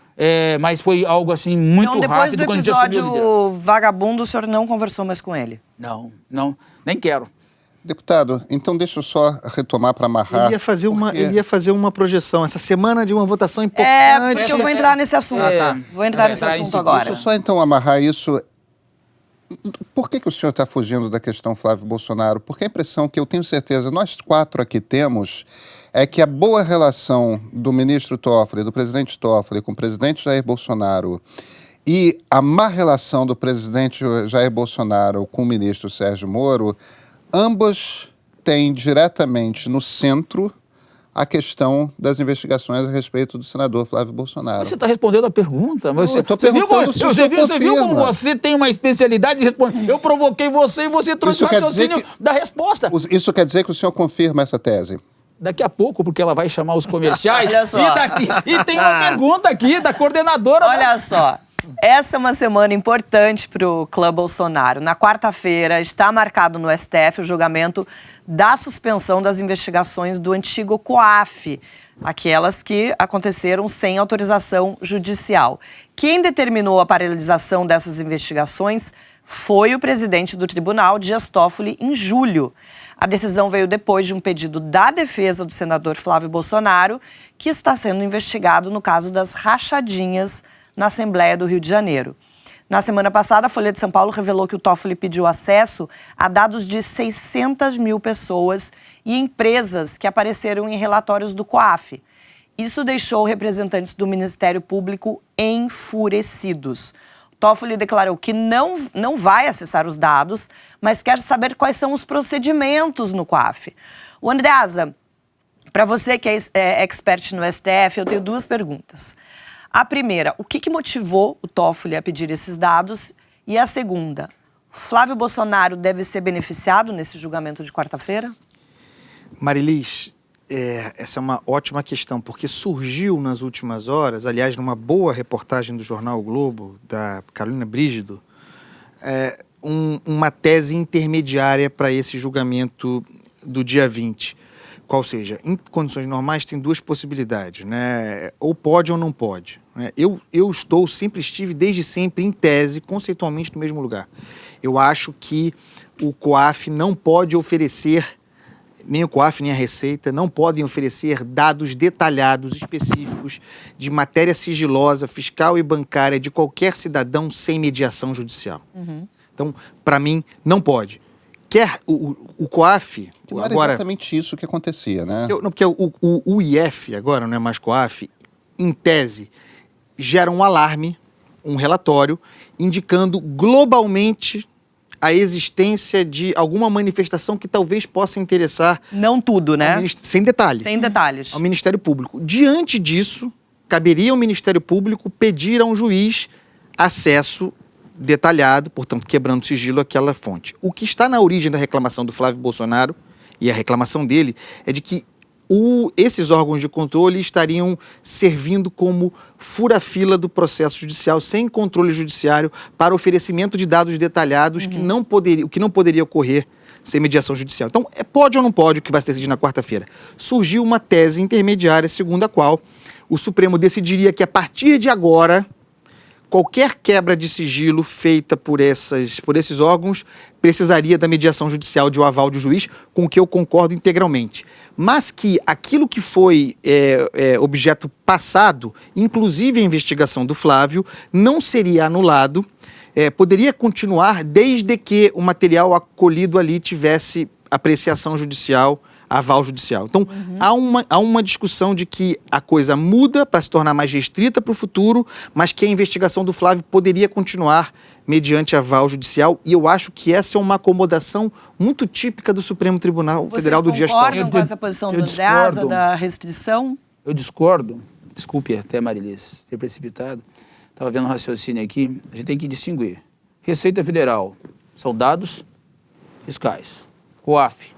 mas foi algo assim muito então, depois rápido do quando a gente assumiu a liderança. episódio vagabundo, o senhor não conversou mais com ele? Não, nem quero. Deputado, então deixa eu só retomar para amarrar. Ele ia fazer uma projeção. Essa semana de uma votação importante. Porque eu vou entrar nesse assunto. Vou entrar nesse assunto agora. Deixa eu só então amarrar isso. Por que o senhor está fugindo da questão Flávio Bolsonaro? Porque a impressão que eu tenho certeza, nós 4 aqui temos, é que a boa relação do ministro Toffoli, do presidente Toffoli com o presidente Jair Bolsonaro e a má relação do presidente Jair Bolsonaro com o ministro Sérgio Moro, ambos têm diretamente no centro a questão das investigações a respeito do senador Flávio Bolsonaro. Mas você está respondendo a pergunta. Mas Eu tô você viu perguntando se o senhor você viu como confirma. você tem uma especialidade de responder? Eu provoquei você e você trouxe o Isso quer dizer raciocínio da resposta. Isso quer dizer que o senhor confirma essa tese? Daqui a pouco, porque ela vai chamar os comerciais. Olha só. E tem uma pergunta aqui da coordenadora. Olha só, essa é uma semana importante para o Clã Bolsonaro. Na quarta-feira está marcado no STF o julgamento da suspensão das investigações do antigo COAF, aquelas que aconteceram sem autorização judicial. Quem determinou a paralisação dessas investigações foi o presidente do tribunal, Dias Toffoli, em julho. A decisão veio depois de um pedido da defesa do senador Flávio Bolsonaro, que está sendo investigado no caso das rachadinhas na Assembleia do Rio de Janeiro. Na semana passada, a Folha de São Paulo revelou que o Toffoli pediu acesso a dados de 600 mil pessoas e empresas que apareceram em relatórios do COAF. Isso deixou representantes do Ministério Público enfurecidos. Toffoli declarou que não vai acessar os dados, mas quer saber quais são os procedimentos no COAF. O Andreasa, para você que é expert no STF, eu tenho 2 perguntas. A primeira, o que motivou o Toffoli a pedir esses dados? E a segunda, Flávio Bolsonaro deve ser beneficiado nesse julgamento de quarta-feira? Marilis, essa é uma ótima questão, porque surgiu nas últimas horas, aliás, numa boa reportagem do jornal o Globo, da Carolina Brígido, uma tese intermediária para esse julgamento do dia 20. Qual seja, em condições normais tem 2 possibilidades, né? Ou pode ou não pode. Né? Eu sempre estive desde sempre, em tese, conceitualmente no mesmo lugar. Eu acho que o COAF não pode oferecer, nem o COAF nem a Receita, não podem oferecer dados detalhados, específicos, de matéria sigilosa, fiscal e bancária de qualquer cidadão sem mediação judicial. Então, para mim, não pode. Quer o COAF... Que não era agora, exatamente isso que acontecia, né? Porque o IF, agora não é mais COAF, em tese, gera um alarme, um relatório, indicando globalmente a existência de alguma manifestação que talvez possa interessar... Não tudo, né? Sem detalhe. Sem detalhes. Ao Ministério Público. Diante disso, caberia ao Ministério Público pedir a um juiz acesso detalhado, portanto, quebrando sigilo àquela fonte. O que está na origem da reclamação do Flávio Bolsonaro e a reclamação dele é de que esses órgãos de controle estariam servindo como fura-fila do processo judicial, sem controle judiciário, para oferecimento de dados detalhados que não poderia ocorrer sem mediação judicial. Então, pode ou não pode, o que vai ser decidido na quarta-feira? Surgiu uma tese intermediária, segundo a qual o Supremo decidiria que, a partir de agora, qualquer quebra de sigilo feita por esses órgãos precisaria da mediação judicial, de um aval de juiz, com o que eu concordo integralmente. Mas que aquilo que foi objeto passado, inclusive a investigação do Flávio, não seria anulado, poderia continuar desde que o material acolhido ali tivesse apreciação judicial, aval judicial. Então, há uma discussão de que a coisa muda para se tornar mais restrita para o futuro, mas que a investigação do Flávio poderia continuar mediante aval judicial, e eu acho que essa é uma acomodação muito típica do Supremo Tribunal Federal do Dias Toffoli. Vocês concordam com essa posição do Andreasa, da restrição? Eu discordo. Desculpe até, Marilis, ter precipitado. Estava vendo um raciocínio aqui. A gente tem que distinguir. Receita Federal são dados fiscais. COAF,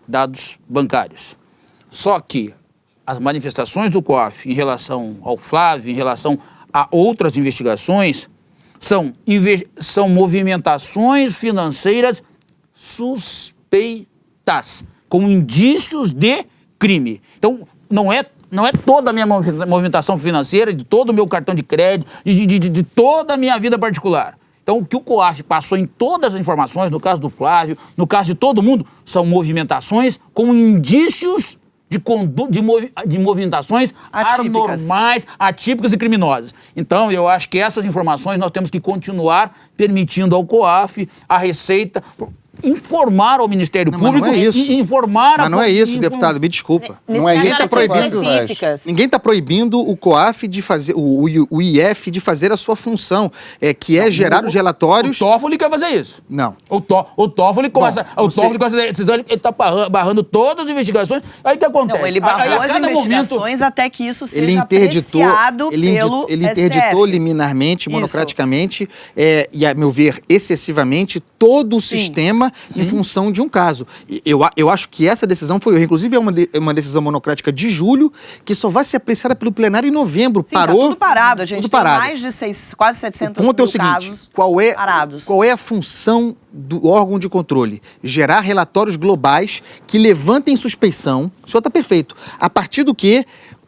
dados bancários. Só que as manifestações do COAF em relação ao Flávio, em relação a outras investigações, são movimentações financeiras suspeitas, com indícios de crime. Então, não é toda a minha movimentação financeira, de todo o meu cartão de crédito, de toda a minha vida particular. Então, o que o COAF passou em todas as informações, no caso do Flávio, no caso de todo mundo, são movimentações com indícios de movimentações anormais, atípicas e criminosas. Então, eu acho que essas informações nós temos que continuar permitindo ao COAF, à Receita, informar ao Ministério Público e informar... Mas não é isso, deputado, me desculpa. Não é isso. Ninguém está proibindo o COAF de fazer, o IF de fazer a sua função, que é gerar os relatórios... O Toffoli quer fazer isso. Não. O Toffoli com essa decisão, ele está barrando todas as investigações. Aí o que acontece? Não, ele barrou as investigações até que isso seja apreciado pelo Ele interditou liminarmente, monocraticamente, e, a meu ver, excessivamente, todo o sistema em função de um caso. Eu acho que essa decisão foi, inclusive, uma decisão monocrática de julho, que só vai ser apreciada pelo plenário em novembro. Sim, parou. Tá tudo parado. A gente tem mais de quase 700 mil casos parados. Qual é a função do órgão de controle? Gerar relatórios globais que levantem suspeição. O senhor está perfeito. A partir do que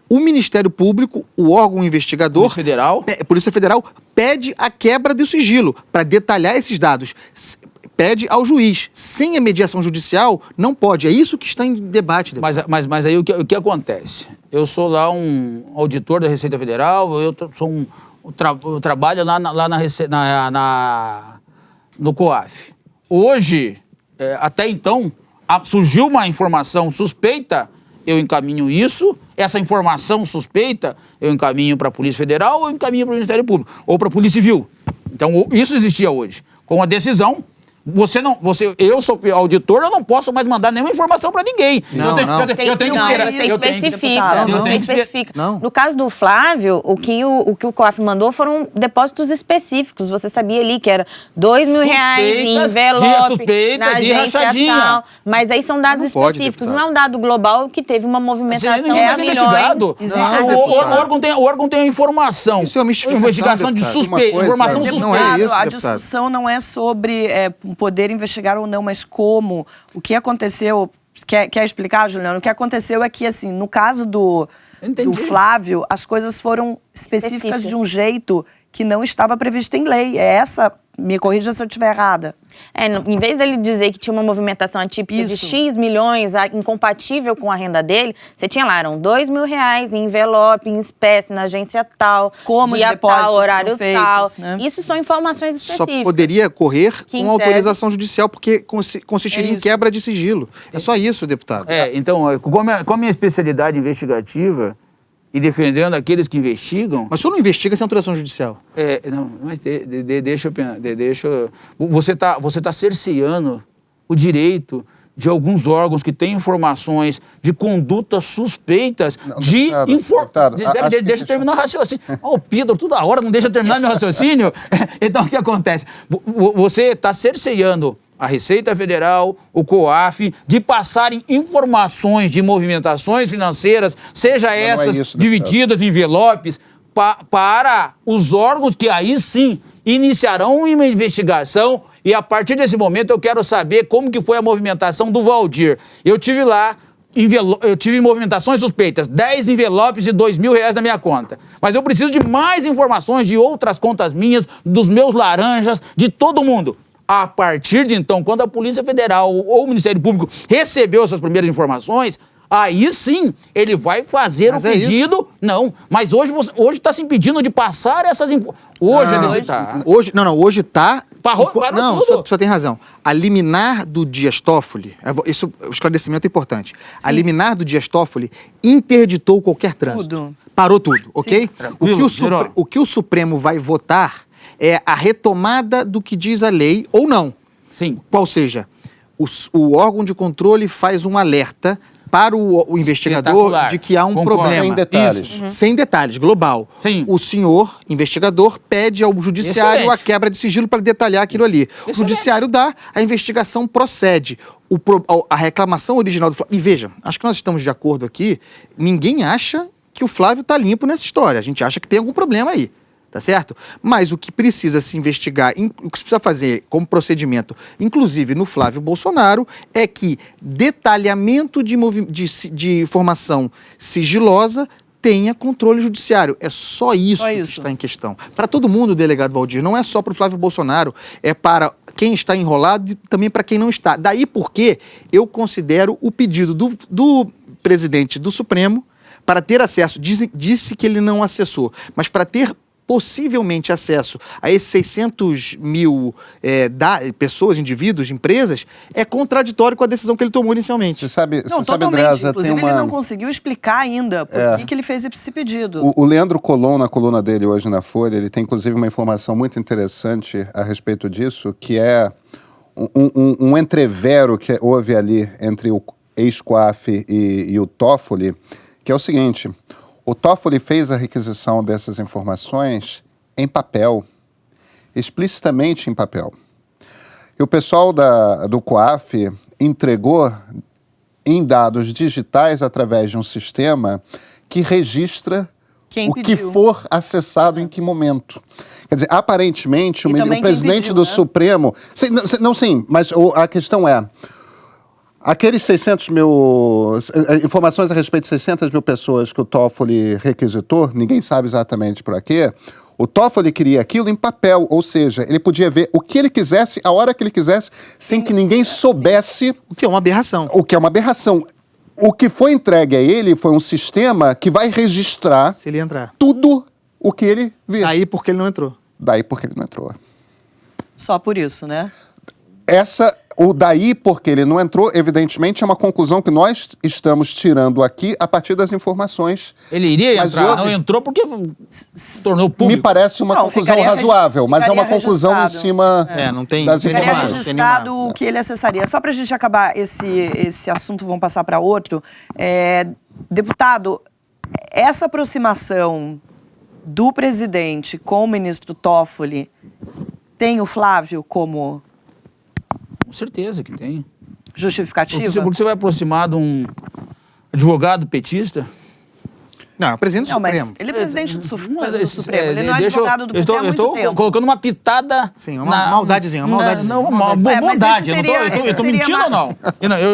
o Ministério Público, o órgão investigador... Polícia Federal pede a quebra do sigilo para detalhar esses dados. Pede ao juiz. Sem a mediação judicial, não pode. É isso que está em debate. Mas aí o que acontece? Eu sou lá um auditor da Receita Federal, eu trabalho lá no COAF. Hoje, até então, surgiu uma informação suspeita, eu encaminho isso, essa informação suspeita, eu encaminho para a Polícia Federal ou eu encaminho para o Ministério Público, ou para a Polícia Civil. Então, isso existia hoje. Com a decisão, eu sou auditor, eu não posso mais mandar nenhuma informação para ninguém. Eu tenho que esperar. Você especifica. No caso do Flávio, o que o COAF mandou foram depósitos específicos. Você sabia ali que era R$2.000 em envelope, na agência tal. Mas aí são dados específicos. Não é um dado global que teve uma movimentação de milhões. O órgão tem a informação. Isso é uma mistificação, investigação de suspeita. Informação suspeita. Não é isso, a discussão não é sobre poder investigar ou não, mas como. O que aconteceu... Quer explicar, Juliano? O que aconteceu é que, assim, no caso do Flávio, as coisas foram específicas de um jeito que não estava previsto em lei. Me corrija se eu estiver errada. Em vez dele dizer que tinha uma movimentação atípica de X milhões, incompatível com a renda dele, você tinha lá, eram R$2.000 em envelope, em espécie, na agência tal, como dia tal, horário tal. Né? Isso são informações específicas. Só poderia ocorrer com autorização judicial, porque consistiria em quebra de sigilo. É só isso, deputado. Então, com a minha especialidade investigativa, e defendendo aqueles que investigam... Mas o senhor não investiga sem autorização judicial? Não, mas deixa eu... Você tá cerceando o direito de alguns órgãos que têm informações de condutas suspeitas Deixa eu terminar o raciocínio. O Pedro, toda hora não deixa eu terminar meu raciocínio. Então, o que acontece? Você está cerceando a Receita Federal, o COAF, de passarem informações de movimentações financeiras, seja essas divididas em envelopes, para os órgãos que aí sim iniciarão uma investigação, e a partir desse momento eu quero saber como que foi a movimentação do Valdir. Eu tive lá, eu tive movimentações suspeitas, 10 envelopes de R$2.000 na minha conta. Mas eu preciso de mais informações de outras contas minhas, dos meus laranjas, de todo mundo. A partir de então, quando a Polícia Federal ou o Ministério Público recebeu essas primeiras informações, aí sim ele vai fazer o pedido. Não, mas hoje está se impedindo de passar essas informações. Hoje está. Não, só tem razão. A liminar do Dias Toffoli, isso, o esclarecimento é importante. Sim. A liminar do Dias Toffoli interditou qualquer trânsito. Tudo. Parou tudo, ok? O que o Supremo vai votar é a retomada do que diz a lei ou não. Sim. Qual seja, o órgão de controle faz um alerta para o investigador de que há um problema. Sem detalhes. Sem detalhes, global. Sim. O senhor, investigador, pede ao judiciário a quebra de sigilo para detalhar aquilo ali. O judiciário dá, a investigação procede. A reclamação original do Flávio... E veja, acho que nós estamos de acordo aqui, ninguém acha que o Flávio está limpo nessa história. A gente acha que tem algum problema aí. Tá certo? Mas o que precisa se investigar, o que se precisa fazer como procedimento, inclusive no Flávio Bolsonaro, é que detalhamento de informação sigilosa tenha controle judiciário. É só isso que está em questão. Para todo mundo, delegado Valdir, não é só para o Flávio Bolsonaro, é para quem está enrolado e também para quem não está. Daí porque eu considero o pedido do presidente do Supremo para ter acesso, disse que ele não acessou, mas para ter possivelmente acesso a esses 600 mil pessoas, indivíduos, empresas, é contraditório com a decisão que ele tomou inicialmente. Você sabe, Andreasa, inclusive ele não conseguiu explicar ainda por que ele fez esse pedido. O Leandro Colom, na coluna dele hoje na Folha, ele tem inclusive uma informação muito interessante a respeito disso, que é um entrevero que houve ali entre o ex-COAF e o Toffoli, que é o seguinte: o Toffoli fez a requisição dessas informações em papel, explicitamente em papel. E o pessoal do COAF entregou em dados digitais através de um sistema que registra o que for acessado em que momento. Quer dizer, aparentemente, o presidente do Supremo... Sim, mas a questão é... Aqueles 600 mil... informações a respeito de 600 mil pessoas que o Toffoli requisitou, ninguém sabe exatamente por quê. O Toffoli queria aquilo em papel, ou seja, ele podia ver o que ele quisesse, a hora que ele quisesse, sem que ninguém soubesse... O que é uma aberração. O que é uma aberração. O que foi entregue a ele foi um sistema que vai registrar... Se ele entrar. Tudo o que ele vê. Daí porque ele não entrou. Daí porque ele não entrou. Só por isso, né? O daí porque ele não entrou, evidentemente, é uma conclusão que nós estamos tirando aqui a partir das informações. Ele iria entrar, não entrou porque se tornou público. Me parece uma conclusão razoável, mas é uma conclusão em cima das informações. Ficaria registrado o que ele acessaria. Só para a gente acabar esse assunto, vamos passar para outro. Deputado, essa aproximação do presidente com o ministro Toffoli tem o Flávio como... Com certeza que tem. Justificativa? Porque você vai aproximar de um advogado petista? Não, é o presidente do Supremo. Mas ele é presidente do Supremo. Ele não é advogado do PT há muito tempo. Eu estou colocando uma pitada... Sim, uma maldadezinha, uma maldadezinha. Não, uma bondade. Eu estou mentindo ou não?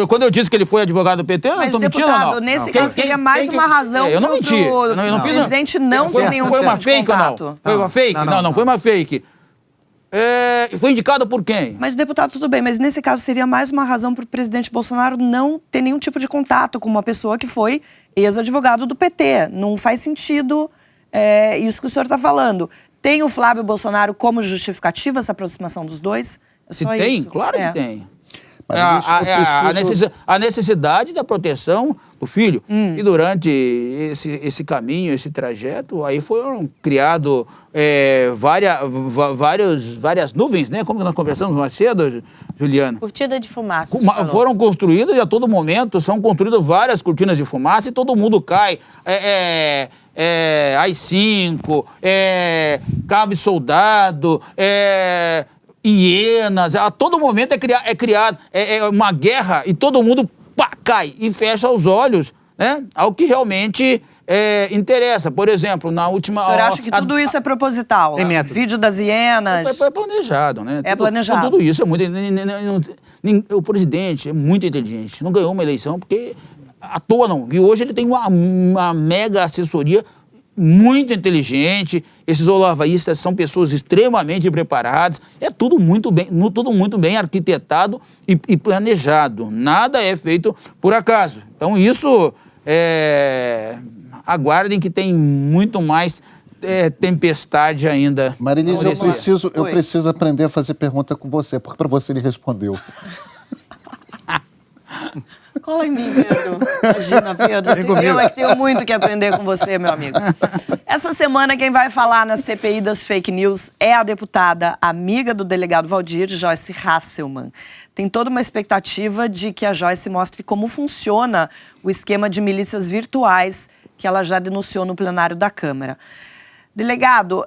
Quando eu disse que ele foi advogado do PT, eu não estou mentindo ou não? Mas, deputado, nesse caso seria mais uma razão eu não menti. O presidente não ter nenhum Foi uma fake ou não? Foi uma fake? Não, foi uma fake. Foi indicado por quem? Mas, deputado, tudo bem, mas nesse caso seria mais uma razão para o presidente Bolsonaro não ter nenhum tipo de contato com uma pessoa que foi ex-advogado do PT. Não faz sentido isso que o senhor está falando. Tem o Flávio Bolsonaro como justificativa essa aproximação dos dois? Se tem, claro que tem. A necessidade da proteção do filho. E durante esse caminho, esse trajeto, aí foram criadas várias nuvens, né? Como nós conversamos mais cedo, Juliana? Cortina de fumaça. Foram construídas e a todo momento são construídas várias cortinas de fumaça e todo mundo cai. AI-5, cabo de soldado, hienas, a todo momento é criado uma guerra e todo mundo cai e fecha os olhos, né, ao que realmente interessa. Por exemplo, na última... O senhor acha que tudo isso é proposital? Tem método. Vídeo das hienas... É planejado, né? Planejado. Tudo isso é muito... O presidente é muito inteligente, não ganhou uma eleição porque à toa não. E hoje ele tem uma mega assessoria muito inteligente, esses olavaístas são pessoas extremamente preparadas, é tudo muito bem arquitetado e planejado, nada é feito por acaso. Então isso, aguardem que tem muito mais tempestade ainda. Marilise, eu preciso aprender a fazer pergunta com você, porque para você ele respondeu. Cola em mim, Pedro. Imagina, Pedro. Eu é que tenho muito que aprender com você, meu amigo. Essa semana, quem vai falar na CPI das fake news é a deputada amiga do delegado Valdir, Joyce Hasselmann. Tem toda uma expectativa de que a Joyce mostre como funciona o esquema de milícias virtuais que ela já denunciou no plenário da Câmara. Delegado,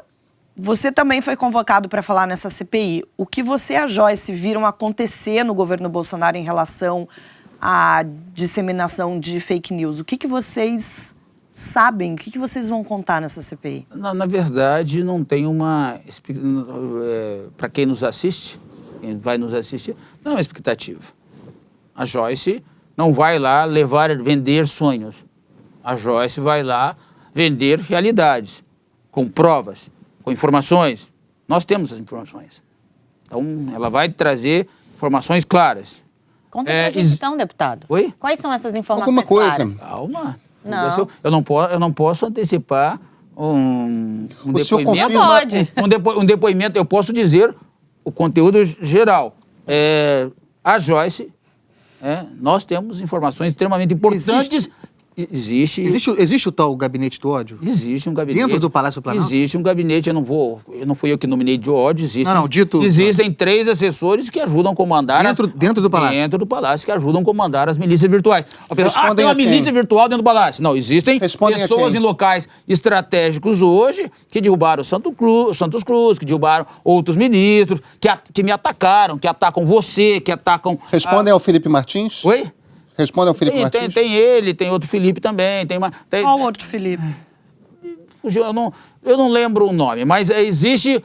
você também foi convocado para falar nessa CPI. O que você e a Joyce viram acontecer no governo Bolsonaro em relação à disseminação de fake news? O que vocês sabem? O que vocês vão contar nessa CPI? Na verdade, não tem uma... para quem nos assiste, quem vai nos assistir, não é uma expectativa. A Joyce não vai lá vender sonhos. A Joyce vai lá vender realidades, com provas, com informações. Nós temos as informações. Então, ela vai trazer informações claras. Conta pra gente então, deputado. Oi? Quais são essas informações Alguma coisa. claras? Calma. Não. Eu não posso antecipar um depoimento. Não pode. Um depoimento, eu posso dizer o conteúdo geral. A Joyce, nós temos informações extremamente importantes. Existe o tal gabinete do ódio? Existe um gabinete. Dentro do Palácio do Planalto? Existe um gabinete, não fui eu que nominei de ódio, existe. Existem 3 assessores que ajudam a comandar... Dentro do Palácio? Dentro do Palácio, que ajudam a comandar as milícias virtuais. Tem uma milícia virtual dentro do Palácio. Não, existem pessoas em locais estratégicos hoje que derrubaram Santos Cruz, que derrubaram outros ministros, que me atacaram, que atacam você, que atacam... Respondem ao Felipe Martins? Oi? Responde ao Felipe Martins? Tem ele, tem outro Felipe também. Qual outro Felipe? Eu não lembro o nome, mas existe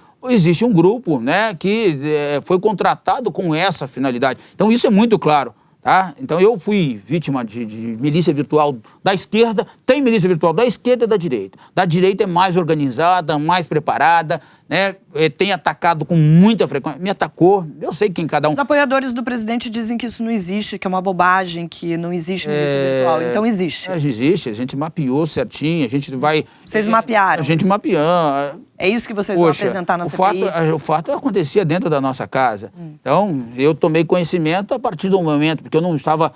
um grupo, né, que foi contratado com essa finalidade. Então isso é muito claro. Tá? Então eu fui vítima de milícia virtual da esquerda, tem milícia virtual da esquerda e da direita. Da direita é mais organizada, mais preparada, né? Tem atacado com muita frequência. Me atacou, eu sei quem cada um... Os apoiadores do presidente dizem que isso não existe, que é uma bobagem, que não existe milícia virtual. Então existe. Existe, a gente mapeou certinho, a gente vai... Vocês mapearam? A gente mapeou. É isso que vocês vão apresentar na CPI? O fato acontecia dentro da nossa casa. Então, eu tomei conhecimento a partir do momento, porque eu não estava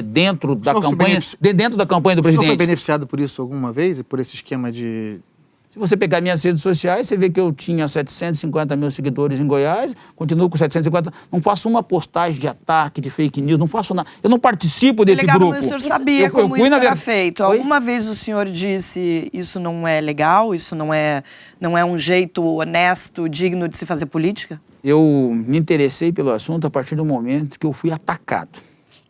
dentro da campanha do presidente. O senhor foi beneficiado por isso alguma vez? Por esse esquema de... Se você pegar minhas redes sociais, você vê que eu tinha 750 mil seguidores em Goiás, continuo com 750. Não faço uma postagem de ataque, de fake news, não faço nada. Eu não participo desse grupo. Mas o senhor sabia como isso era feito. Alguma vez o senhor disse isso não é legal, isso não é um jeito honesto, digno de se fazer política? Eu me interessei pelo assunto a partir do momento que eu fui atacado.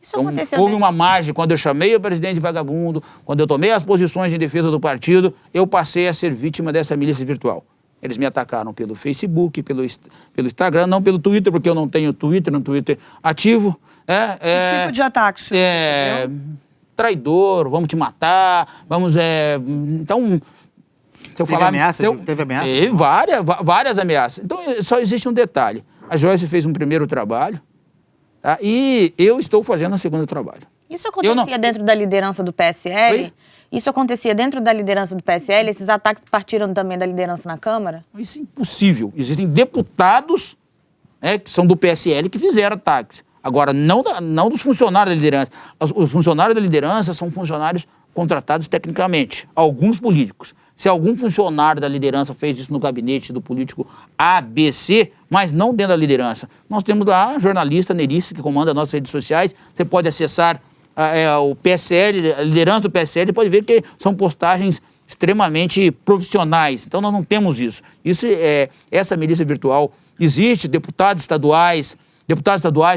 Isso aconteceu houve uma margem, quando eu chamei o presidente vagabundo, quando eu tomei as posições em defesa do partido, eu passei a ser vítima dessa milícia virtual. Eles me atacaram pelo Facebook, pelo Instagram, não pelo Twitter, porque eu não tenho Twitter ativo. Que tipo de ataque, senhor? Traidor, vamos te matar, vamos... Então... Se eu teve falar, ameaça? Teve ameaça? Teve várias ameaças. Então, só existe um detalhe. A Joyce fez um primeiro trabalho, tá? E eu estou fazendo um segundo trabalho. Isso acontecia dentro da liderança do PSL? Oi? Isso acontecia dentro da liderança do PSL? Esses ataques partiram também da liderança na Câmara? Isso é impossível. Existem deputados que são do PSL que fizeram ataques. Agora, não dos funcionários da liderança. Os funcionários da liderança são funcionários contratados tecnicamente, alguns políticos. Se algum funcionário da liderança fez isso no gabinete do político ABC, mas não dentro da liderança. Nós temos lá a jornalista Nerice, que comanda as nossas redes sociais. Você pode acessar o PSL, a liderança do PSL, pode ver que são postagens extremamente profissionais. Então, nós não temos isso. Essa milícia virtual Existe deputados estaduais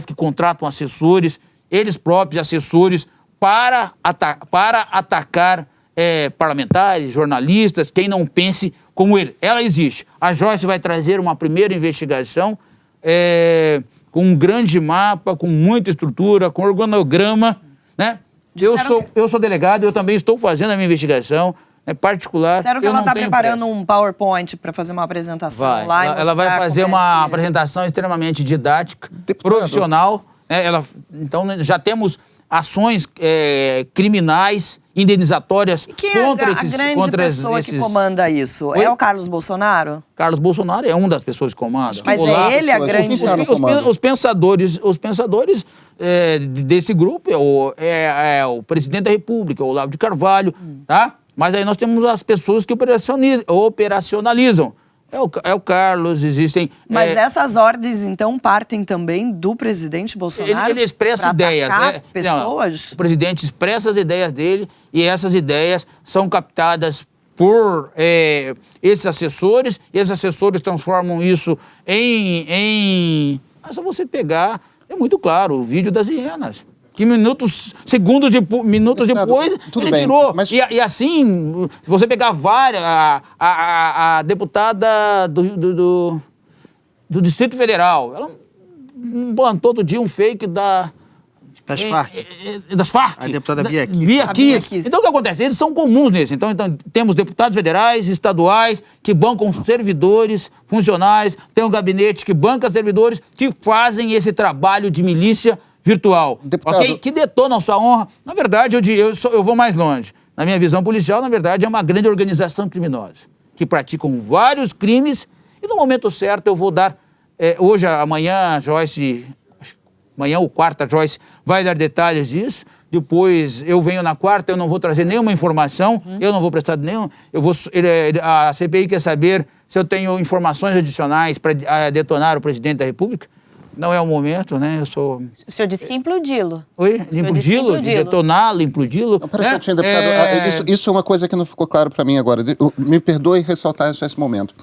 que contratam assessores, eles próprios assessores, para atacar parlamentares, jornalistas, quem não pense como ele. Ela existe. A Joyce vai trazer uma primeira investigação com um grande mapa, com muita estrutura, com organograma, né? Eu sou delegado, eu também estou fazendo a minha investigação, particular. Disseram que ela está preparando um PowerPoint para fazer uma apresentação lá. Ela vai fazer uma apresentação extremamente didática, profissional. Então, já temos ações criminais, indenizatórias contra esses... A grande pessoa que comanda isso? Oi? É o Carlos Bolsonaro? Carlos Bolsonaro é uma das pessoas que comanda. Mas é ele a grande... Os pensadores desse grupo é o presidente da República, o Olavo de Carvalho, tá? Mas aí nós temos as pessoas que operacionalizam. É o Carlos, existem... Mas essas ordens, então, partem também do presidente Bolsonaro? Ele expressa ideias. Pessoas? O presidente expressa as ideias dele e essas ideias são captadas por esses assessores, e esses assessores transformam isso em... É só você pegar, é muito claro, o vídeo das hienas. Que minutos depois, ele tirou. Mas... E assim, se você pegar várias, a deputada do Distrito Federal, ela plantou outro dia um fake das Farc. A deputada Bia Kicis. Então, o que acontece? Eles são comuns nesse. Então, temos deputados federais, estaduais, que bancam servidores, funcionários, tem um gabinete que banca servidores, que fazem esse trabalho de milícia virtual, ok? Que detonam sua honra. Na verdade, eu vou mais longe. Na minha visão policial, na verdade, é uma grande organização criminosa, que praticam vários crimes, e no momento certo eu vou dar... hoje, amanhã, amanhã ou quarta, Joyce vai dar detalhes disso. Depois eu venho na quarta, eu não vou trazer nenhuma informação, eu não vou prestar nenhum... a CPI quer saber se eu tenho informações adicionais para detonar o presidente da República. Não é o momento, né? O senhor disse que ia implodi-lo. Oi? Implodi-lo? De detoná-lo, implodi-lo? Pera, deputado, isso é uma coisa que não ficou claro para mim agora. Me perdoe ressaltar isso nesse momento.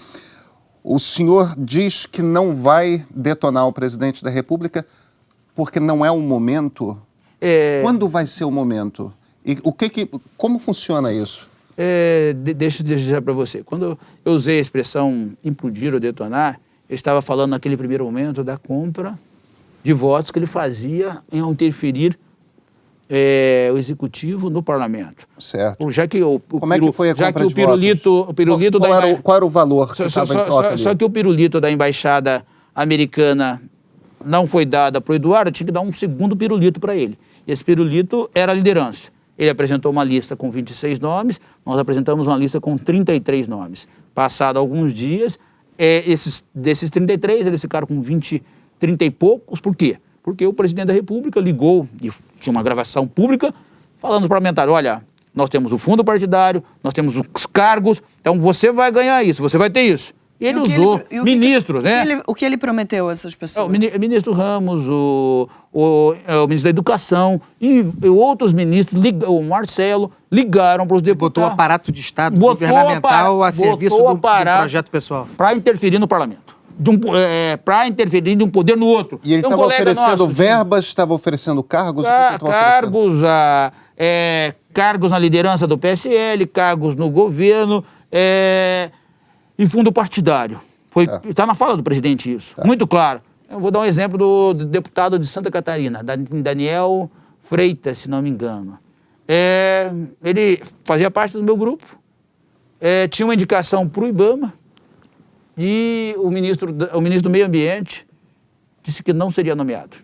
O senhor diz que não vai detonar o presidente da República porque não é o momento? Quando vai ser o momento? E como funciona isso? Deixa eu dizer para você. Quando eu usei a expressão implodir ou detonar, eu estava falando naquele primeiro momento da compra de votos que ele fazia em interferir o executivo no parlamento. Certo. Já que como é que foi a compra de votos? Qual era o valor que estava em troca ali? Só que o pirulito da embaixada americana não foi dado para o Eduardo, tinha que dar um segundo pirulito para ele. E esse pirulito era a liderança. Ele apresentou uma lista com 26 nomes, nós apresentamos uma lista com 33 nomes. Passado alguns dias... desses 33, eles ficaram com 30 e poucos. Por quê? Porque o presidente da República ligou, e tinha uma gravação pública, falando para os parlamentares, olha, nós temos o fundo partidário, nós temos os cargos, então você vai ganhar isso, você vai ter isso. E ele usou ministros, né? O que ele prometeu a essas pessoas? O ministro Ramos, o ministro da Educação e outros ministros, o Marcelo, ligaram para os deputados. Botou o aparato de Estado governamental a serviço do projeto pessoal. Para interferir no parlamento. Para interferir de um poder no outro. E ele estava oferecendo verbas, estava oferecendo cargos? Cargos na liderança do PSL, cargos no governo... E fundo partidário. Está na fala do presidente isso, muito claro. Eu vou dar um exemplo do deputado de Santa Catarina, Daniel Freitas, se não me engano. Ele fazia parte do meu grupo, tinha uma indicação para o IBAMA, e o ministro do Meio Ambiente disse que não seria nomeado.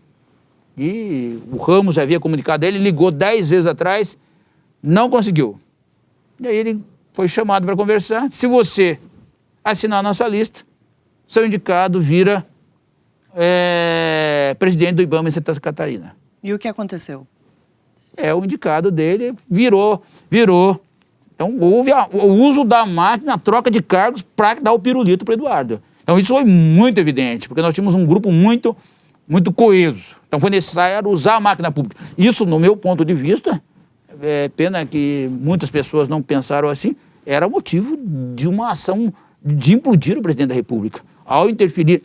E o Ramos havia comunicado a ele, ligou 10 vezes atrás, não conseguiu. E aí ele foi chamado para conversar. Se você assinar a nossa lista, seu indicado vira presidente do IBAMA em Santa Catarina. E o que aconteceu? O indicado dele virou. Então, houve o uso da máquina, a troca de cargos para dar o pirulito para o Eduardo. Então, isso foi muito evidente, porque nós tínhamos um grupo muito, muito coeso. Então, foi necessário usar a máquina pública. Isso, no meu ponto de vista, pena que muitas pessoas não pensaram assim, era motivo de uma ação de implodir o presidente da República. ao interferir,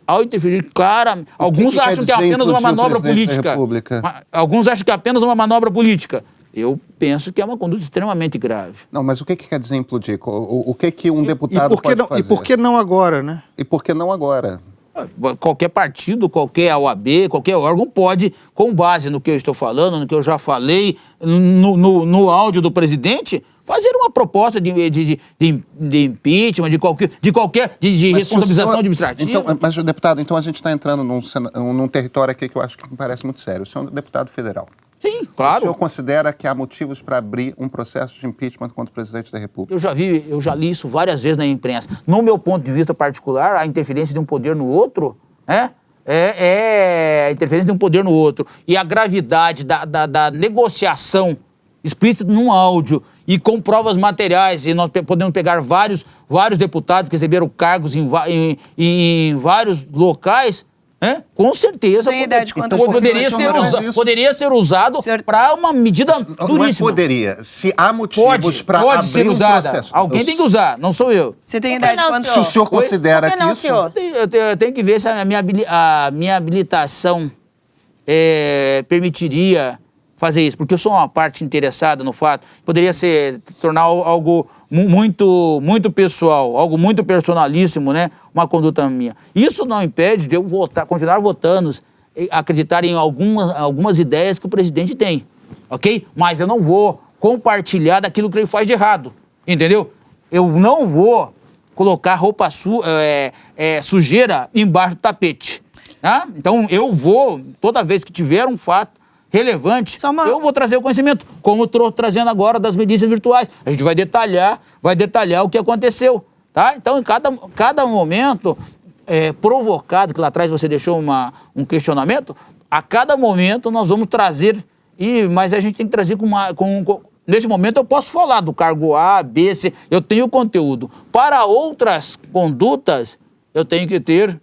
claro, alguns acham que é apenas uma manobra política. Alguns acham que é apenas uma manobra política. Eu penso que é uma conduta extremamente grave. Não, mas o que quer dizer implodir? O que um deputado pode fazer? E por que não agora, né? E por que não agora? Qualquer partido, qualquer OAB, qualquer órgão pode, com base no que eu estou falando, no que eu já falei, no áudio do presidente, fazer uma proposta de impeachment, de responsabilização administrativa. Então, mas, deputado, então a gente está entrando num território aqui que eu acho que me parece muito sério. O senhor é um deputado federal. Sim, claro. O senhor considera que há motivos para abrir um processo de impeachment contra o presidente da República? Eu já li isso várias vezes na imprensa. No meu ponto de vista particular, a interferência de um poder no outro, é a interferência de um poder no outro. E a gravidade da negociação explícita num áudio e com provas materiais, e nós podemos pegar vários deputados que receberam cargos em vários locais. Com certeza poderia ser usado para uma medida duríssima. Não é poderia. Se há motivos para abrir ser um usada. processo. Alguém tem que usar, não sou eu. Você tem ideia de quanto? Se o senhor considera que isso... Eu tenho que ver se a minha habilitação permitiria fazer isso, porque eu sou uma parte interessada no fato. Poderia tornar algo muito pessoal, algo muito personalíssimo, né? Uma conduta minha. Isso não impede de eu continuar votando, acreditar em algumas ideias que o presidente tem, ok? Mas eu não vou compartilhar daquilo que ele faz de errado, entendeu? Eu não vou colocar roupa sujeira embaixo do tapete, tá? Então eu vou, toda vez que tiver um fato relevante, eu vou trazer o conhecimento, como estou trazendo agora das milícias virtuais. A gente vai detalhar o que aconteceu, tá? Então, em cada momento provocado, que lá atrás você deixou um questionamento, a cada momento nós vamos trazer, mas a gente tem que trazer nesse momento eu posso falar do cargo A, B, C, eu tenho conteúdo. Para outras condutas, eu tenho que ter,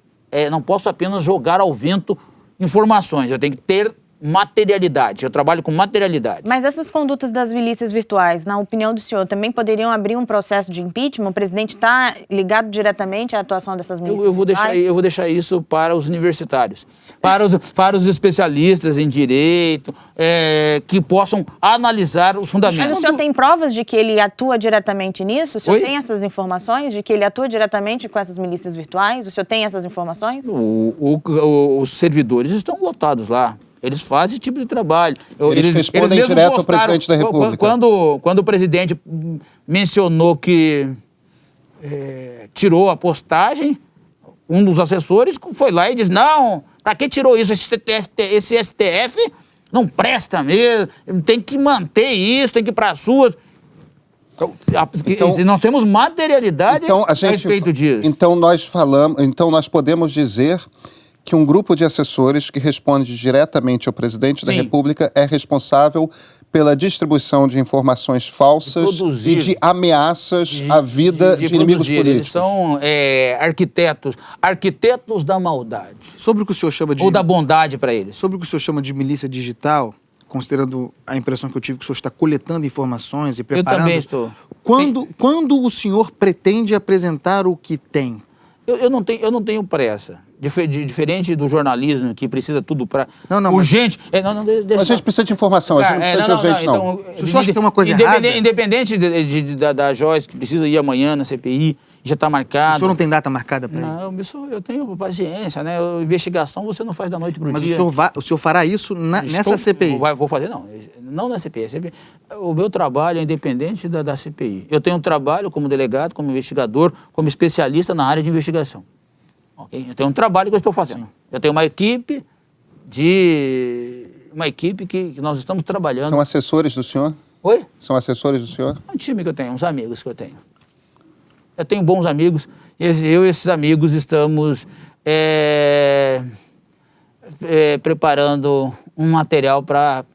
não posso apenas jogar ao vento informações, eu tenho que ter materialidade, eu trabalho com materialidade. Mas essas condutas das milícias virtuais, na opinião do senhor, também poderiam abrir um processo de impeachment? O presidente está ligado diretamente à atuação dessas milícias virtuais? Eu vou deixar isso para os universitários, para os especialistas em direito, que possam analisar os fundamentos. Mas o senhor tem provas de que ele atua diretamente nisso? O senhor tem essas informações de que ele atua diretamente com essas milícias virtuais? O senhor tem essas informações? Os servidores estão lotados lá. Eles fazem esse tipo de trabalho. Eles respondem direto ao presidente da República. Quando o presidente mencionou que tirou a postagem, um dos assessores foi lá e disse, não, para que tirou isso? Esse STF não presta mesmo, tem que manter isso, tem que ir para as ruas. Então, nós temos materialidade a respeito disso. Então nós podemos dizer que um grupo de assessores que responde diretamente ao presidente da República é responsável pela distribuição de informações falsas e de ameaças à vida de inimigos políticos. Eles são arquitetos da maldade. Sobre o que o senhor chama de... Ou da bondade para eles. Sobre o que o senhor chama de milícia digital, considerando a impressão que eu tive que o senhor está coletando informações e preparando... Eu também estou. Quando o senhor pretende apresentar o que tem? Eu não tenho pressa. Diferente do jornalismo, que precisa tudo para... urgente. Mas a gente precisa de informação, a gente não precisa de urgente, não. Então, se o senhor acha que tem uma coisa errada... Independente da Joyce, que precisa ir amanhã na CPI, já está marcado. O senhor não tem data marcada para ir? Não, eu tenho paciência, né? Investigação você não faz da noite para o dia. Mas o senhor fará isso nessa CPI? Vou fazer, não na CPI. O meu trabalho é independente da CPI. Eu tenho um trabalho como delegado, como investigador, como especialista na área de investigação. Okay? Eu tenho um trabalho que eu estou fazendo. Sim. Eu tenho uma equipe que nós estamos trabalhando. São assessores do senhor? Oi? São assessores do senhor? É um time que eu tenho, uns amigos que eu tenho. Eu tenho bons amigos, eu e esses amigos estamos preparando um material para...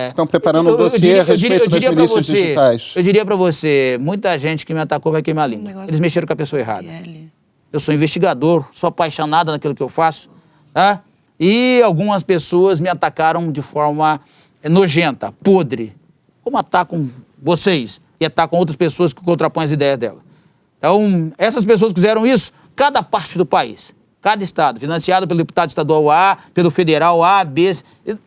Estão preparando um dossiê a respeito das milícias digitais. Eu diria para você, muita gente que me atacou vai queimar a língua. Eles mexeram com a pessoa errada. Eu sou investigador, sou apaixonado naquilo que eu faço, tá? E algumas pessoas me atacaram de forma nojenta, podre, como atacam vocês e atacam outras pessoas que contrapõem as ideias dela. Então, essas pessoas que fizeram isso, cada parte do país, cada estado, financiado pelo deputado estadual A, pelo federal A, B,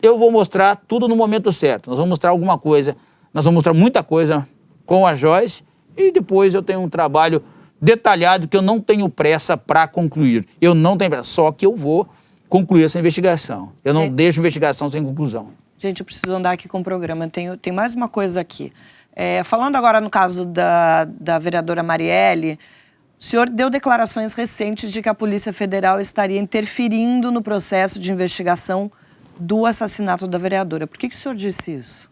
eu vou mostrar tudo no momento certo. Nós vamos mostrar alguma coisa, nós vamos mostrar muita coisa com a Joyce e depois eu tenho um trabalho detalhado que eu não tenho pressa para concluir. Eu não tenho pressa, só que eu vou concluir essa investigação. Eu não deixo investigação sem conclusão. Gente, eu preciso andar aqui com o programa. Tem mais uma coisa aqui. Falando agora no caso da vereadora Marielle, o senhor deu declarações recentes de que a Polícia Federal estaria interferindo no processo de investigação do assassinato da vereadora. Por que o senhor disse isso?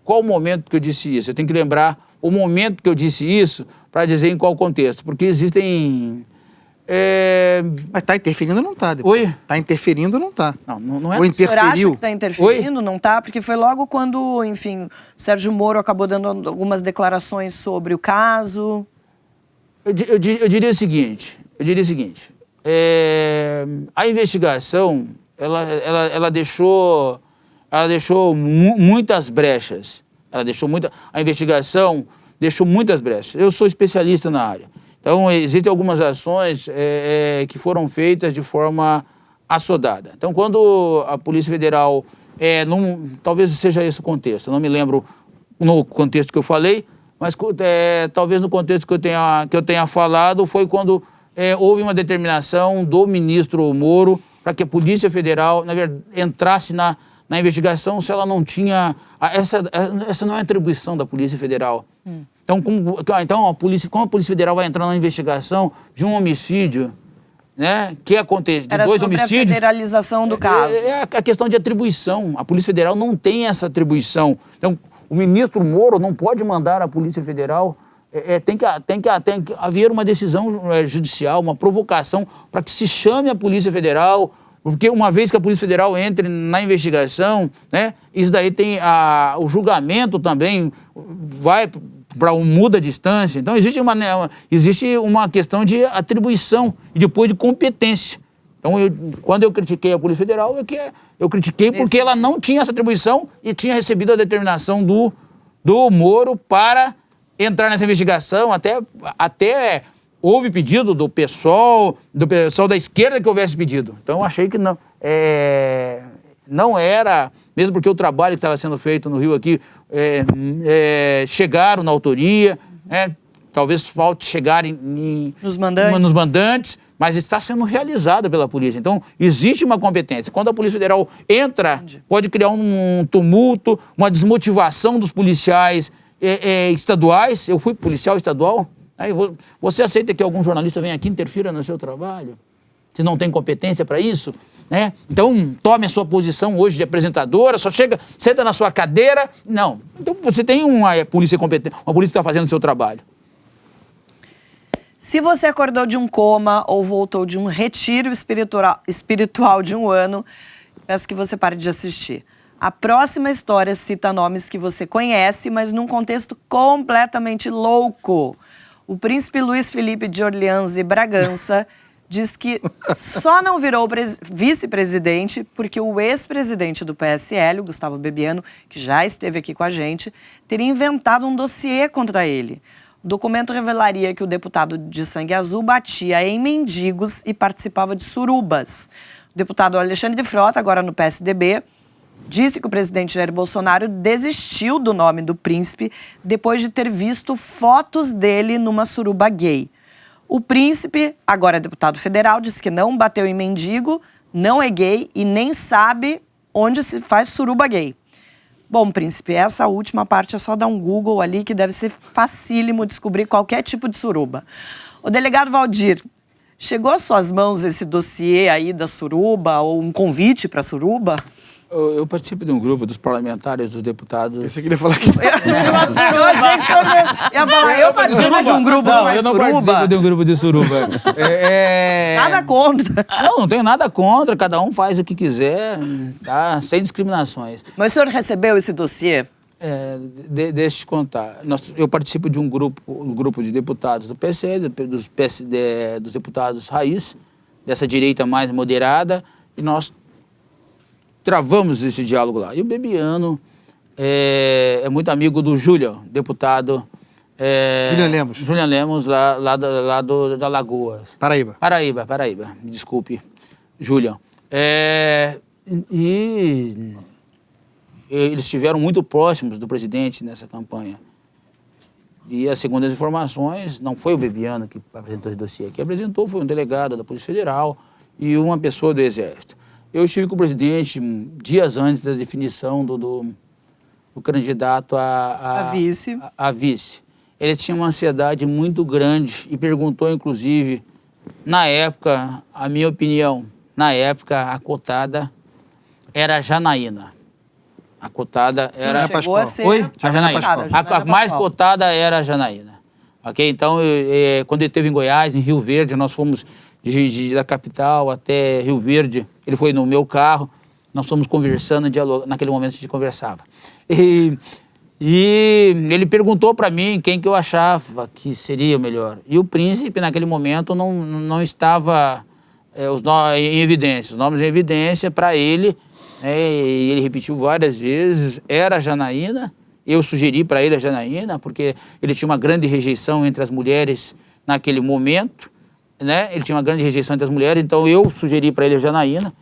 Qual o momento que eu disse isso? Eu tenho que lembrar o momento que eu disse isso para dizer em qual contexto. Porque existem... Mas tá interferindo não tá. Oi? Tá interferindo não tá. Não é. Ou O senhor acha interferiu. que está interferindo? Não tá? Porque foi logo quando, enfim, o Sérgio Moro acabou dando algumas declarações sobre o caso. Eu diria o seguinte, a investigação, ela deixou muitas brechas. A investigação deixou muitas brechas. Eu sou especialista na área. Então, existem algumas ações que foram feitas de forma assodada. Então, quando a Polícia Federal, talvez seja esse o contexto, eu não me lembro no contexto que eu falei, mas talvez no contexto que eu tenha falado foi quando houve uma determinação do ministro Moro para que a Polícia Federal, na verdade, entrasse na investigação se ela não tinha... Essa não é atribuição da Polícia Federal. Então, como a Polícia Federal vai entrar na investigação de um homicídio, né, que acontece, de Era dois sobre homicídios... a federalização do caso. É a questão de atribuição. A Polícia Federal não tem essa atribuição. Então, o ministro Moro não pode mandar a Polícia Federal... Tem que haver uma decisão judicial, uma provocação para que se chame a Polícia Federal, porque uma vez que a Polícia Federal entre na investigação, né, isso daí tem o julgamento também vai para muda a distância. Então existe uma questão de atribuição e depois de competência. Então quando eu critiquei a Polícia Federal eu critiquei porque ela não tinha essa atribuição e tinha recebido a determinação do Moro para entrar nessa investigação, até houve pedido do pessoal da esquerda que houvesse pedido. Então eu achei que não era, mesmo porque o trabalho que estava sendo feito no Rio aqui, chegaram na autoria, talvez falte chegar Nos mandantes, mas está sendo realizado pela polícia. Então, existe uma competência. Quando a Polícia Federal entra, pode criar um tumulto, uma desmotivação dos policiais estaduais. Eu fui policial estadual. Aí você aceita que algum jornalista venha aqui e interfira no seu trabalho? Se não tem competência para isso, né? Então, tome a sua posição hoje de apresentadora, só senta na sua cadeira. Não. Então, você tem uma polícia competente, uma polícia que está fazendo o seu trabalho. se você acordou de um coma ou voltou de um retiro espiritual de um ano, peço que você pare de assistir. A próxima história cita nomes que você conhece, mas num contexto completamente louco. O príncipe Luiz Felipe de Orleans e Bragança diz que só não virou vice-presidente porque o ex-presidente do PSL, o Gustavo Bebiano, que já esteve aqui com a gente, teria inventado um dossiê contra ele. O documento revelaria que o deputado de sangue azul batia em mendigos e participava de surubas. O deputado Alexandre de Frota, agora no PSDB, disse que o presidente Jair Bolsonaro desistiu do nome do príncipe depois de ter visto fotos dele numa suruba gay. O príncipe, agora deputado federal, disse que não bateu em mendigo, não é gay e nem sabe onde se faz suruba gay. Bom, príncipe, essa última parte é só dar um Google ali que deve ser facílimo descobrir qualquer tipo de suruba. O delegado Valdir, chegou às suas mãos esse dossiê aí da suruba ou um convite para a suruba? Eu participo de um grupo dos parlamentares, dos deputados. Você queria falar que... Eu participo de um grupo Não, eu não participo de um grupo de suruba. Nada contra. Não tenho nada contra, cada um faz o que quiser, tá? Sem discriminações. Mas o senhor recebeu esse dossiê? Deixa eu te contar. Eu participo de um grupo de deputados do PSL, dos PSD, dos deputados raiz, dessa direita mais moderada, e nós travamos esse diálogo lá. E o Bebiano é muito amigo do Julian, deputado. Julian Lemos, lá da Lagoas. Paraíba. Me desculpe, Julian. E eles estiveram muito próximos do presidente nessa campanha. E as segundas informações, não foi o Bebiano que apresentou esse dossiê. Quem apresentou foi um delegado da Polícia Federal e uma pessoa do Exército. Eu estive com o presidente dias antes da definição do candidato a vice. Ele tinha uma ansiedade muito grande e perguntou, inclusive, na época, a minha opinião, na época, a cotada era a Janaína. A cotada era... Chegou a ser... Oi? A Janaína. A mais Pascoal. cotada era a Janaína. Ok? Então, quando ele esteve em Goiás, em Rio Verde, nós fomos da capital até Rio Verde. Ele foi no meu carro. Nós fomos conversando, dialogando. Naquele momento a gente conversava. E ele perguntou para mim quem que eu achava que seria o melhor. E o príncipe, naquele momento, não estava em evidência. Os nomes em evidência para ele, e ele repetiu várias vezes, era a Janaína. Eu sugeri para ele a Janaína, porque ele tinha uma grande rejeição entre as mulheres naquele momento, né? Ele tinha uma grande rejeição entre as mulheres, então eu sugeri para ele a Janaína,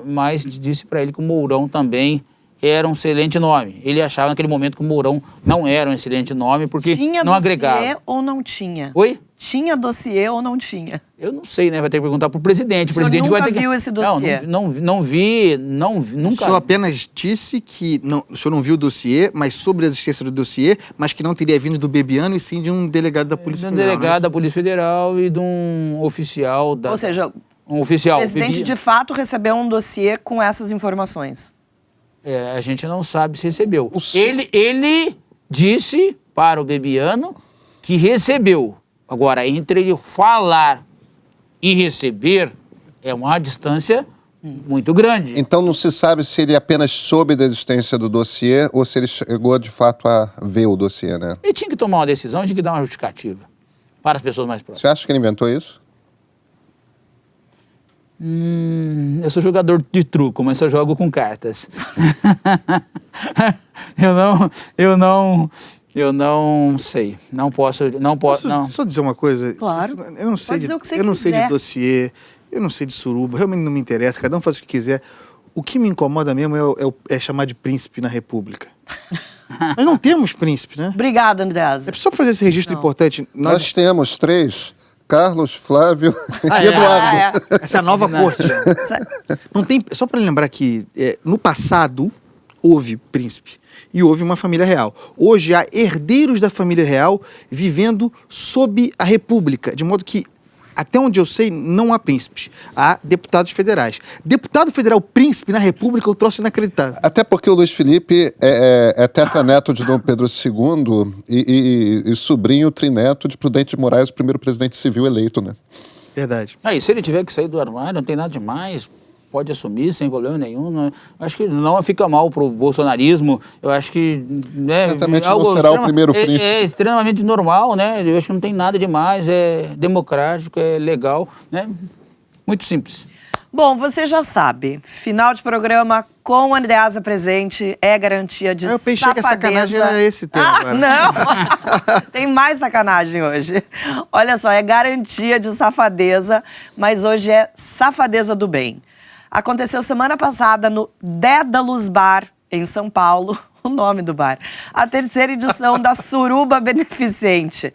mas disse para ele que o Mourão também era um excelente nome. Ele achava naquele momento que o Mourão não era um excelente nome, porque não agregava. Tinha dossiê ou não tinha? Oi? Tinha dossiê ou não tinha? Eu não sei, né? Vai ter que perguntar pro presidente. O senhor nunca viu esse dossiê? Não vi, nunca. O senhor apenas disse que o senhor não viu o dossiê, mas sobre a existência do dossiê, mas que não teria vindo do Bebiano e sim de um delegado da Polícia Federal. De um delegado da Polícia Federal e de um oficial da... Ou seja, um oficial. O presidente de fato recebeu um dossiê com essas informações. A gente não sabe se recebeu. Ele disse para o Bebiano que recebeu. Agora, entre ele falar e receber, é uma distância muito grande. Então não se sabe se ele apenas soube da existência do dossiê ou se ele chegou de fato a ver o dossiê, né? Ele tinha que tomar uma decisão, tinha que dar uma justificativa para as pessoas mais próximas. Você acha que ele inventou isso? Eu sou jogador de truco, mas só jogo com cartas. Eu não sei. Não posso. Não. Só dizer uma coisa? Claro. Eu não sei, Pode dizer o que você eu não sei de quiser. dossiê, eu não sei de suruba, realmente não me interessa, cada um faz o que quiser. O que me incomoda mesmo é chamar de príncipe na República. Nós não temos príncipe, né? Obrigada, Andreasa. É só fazer esse registro importante. Nós temos 3... Carlos, Flávio e Ah, Eduardo. Essa é a nova corte. Não tem, só para lembrar que no passado houve príncipe e houve uma família real. Hoje há herdeiros da família real vivendo sob a República, de modo que, até onde eu sei, não há príncipes. Há deputados federais. Deputado federal príncipe na República, eu trouxe inacreditável. Até porque o Luiz Felipe é tetraneto de Dom Pedro II e sobrinho trineto de Prudente de Moraes, o primeiro presidente civil eleito, né? Verdade. E se ele tiver que sair do armário, não tem nada demais, pode assumir sem problema nenhum. Né? Acho que não fica mal pro bolsonarismo. Eu acho que... Certamente não será o primeiro príncipe. É extremamente normal, né? Eu acho que não tem nada demais, é democrático, é legal, né? Muito simples. Bom, você já sabe, final de programa com a Andreasa presente é garantia de Eu pensei que a sacanagem era esse tema agora. Não! Tem mais sacanagem hoje. Olha só, é garantia de safadeza, mas hoje é safadeza do bem. Aconteceu semana passada no Dédalus Bar, em São Paulo, o nome do bar, a 3ª edição da Suruba Beneficente.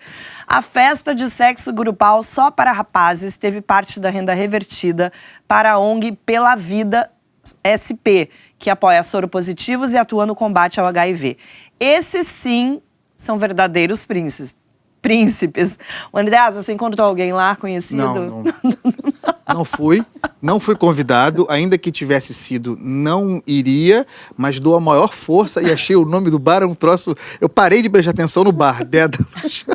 A festa de sexo grupal só para rapazes teve parte da renda revertida para a ONG Pela Vida SP, que apoia soropositivos e atua no combate ao HIV. Esses sim são verdadeiros príncipes. O Andreasa, você encontrou alguém lá conhecido? Não fui convidado, ainda que tivesse sido, não iria, mas dou a maior força e achei o nome do bar um troço... Eu parei de prestar atenção no bar, Dédalus.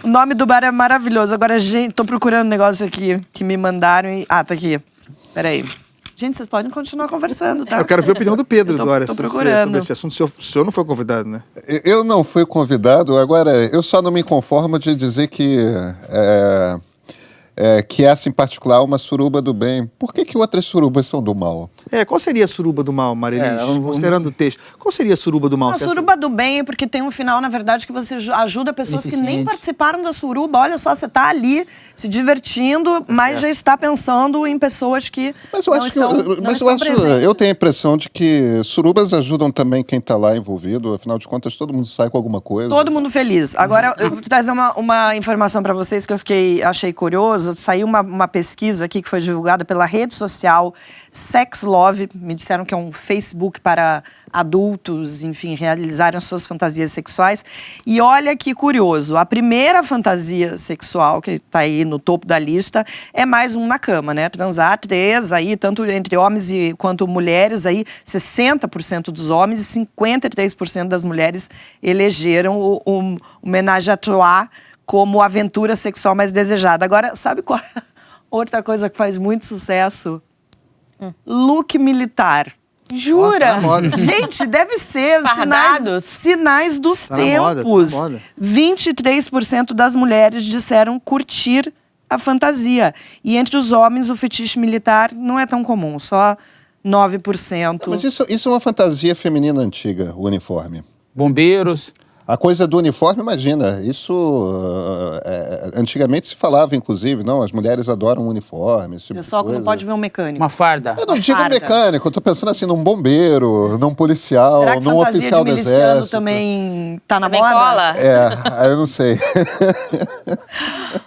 O nome do bar é maravilhoso. Agora, gente, tô procurando um negócio aqui que me mandaram e... Ah, tá aqui. Peraí. Gente, vocês podem continuar conversando, tá? Eu quero ver a opinião do Pedro agora tô sobre procurando. esse assunto. O senhor não foi convidado, né? Eu não fui convidado, agora eu só não me conformo de dizer que que essa em particular é uma suruba do bem. Por que outras surubas são do mal? Qual seria a suruba do mal, Marilis? Considerando o texto. Qual seria a suruba do mal? A suruba do bem é porque tem um final, na verdade, que você ajuda pessoas que nem participaram da suruba. Olha só, você está ali se divertindo, mas já está pensando em pessoas que eu tenho a impressão de que surubas ajudam também quem está lá envolvido. Afinal de contas, todo mundo sai com alguma coisa. Todo mundo feliz. Agora, eu vou trazer uma informação para vocês que achei curioso. Saiu uma pesquisa aqui que foi divulgada pela rede social Sex Love. Me disseram que é um Facebook para adultos, enfim, realizarem suas fantasias sexuais. E olha que curioso, a primeira fantasia sexual, que está aí no topo da lista, é mais um na cama, né? Transar 3, aí, tanto entre homens quanto mulheres, aí 60% dos homens e 53% das mulheres elegeram o ménage à trois como a aventura sexual mais desejada. Agora, sabe qual é outra coisa que faz muito sucesso? Look militar. Jura? Gente, deve ser sinais dos tempos. Tá na moda. 23% das mulheres disseram curtir a fantasia. E entre os homens, o fetiche militar não é tão comum, só 9%. Mas isso é uma fantasia feminina antiga, o uniforme. Bombeiros. A coisa do uniforme, imagina, isso antigamente se falava, inclusive, não, as mulheres adoram uniforme, esse tipo de Pessoal que coisa. não pode ver um mecânico. Uma farda. Eu não digo farda. mecânico, eu tô pensando assim num bombeiro, num policial, Será que num fantasia oficial de do miliciano exército. também tá na Também moda? cola? Aí eu não sei.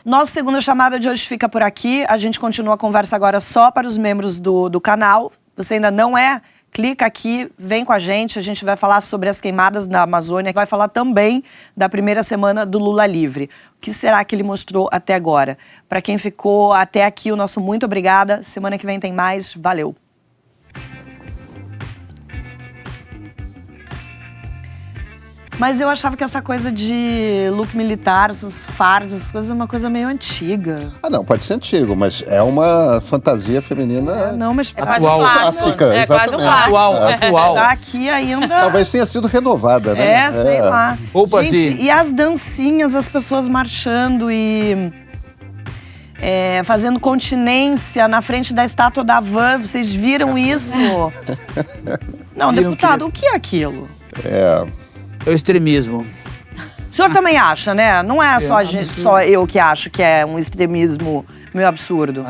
Nossa segunda chamada de hoje fica por aqui. A gente continua a conversa agora só para os membros do canal. Você ainda não é? Clica aqui, vem com a gente vai falar sobre as queimadas na Amazônia, vai falar também da primeira semana do Lula livre. O que será que ele mostrou até agora? Para quem ficou até aqui, o nosso muito obrigada. Semana que vem tem mais. Valeu! Mas eu achava que essa coisa de look militar, esses fardos, essas coisas, é uma coisa meio antiga. Não, pode ser antigo, mas é uma fantasia feminina Não, mas É quase um Atual. clássico. clássica, É quase um exatamente. clássico. Atual. tá aqui ainda... Talvez tenha sido renovada, né? sei lá. Opa, Gente, sim. e as dancinhas, as pessoas marchando e... fazendo continência na frente da estátua da Van, vocês viram isso? Não, deputado, o que é aquilo? É o extremismo. O senhor também acha, né? Não é só eu que acho que é um extremismo meio absurdo.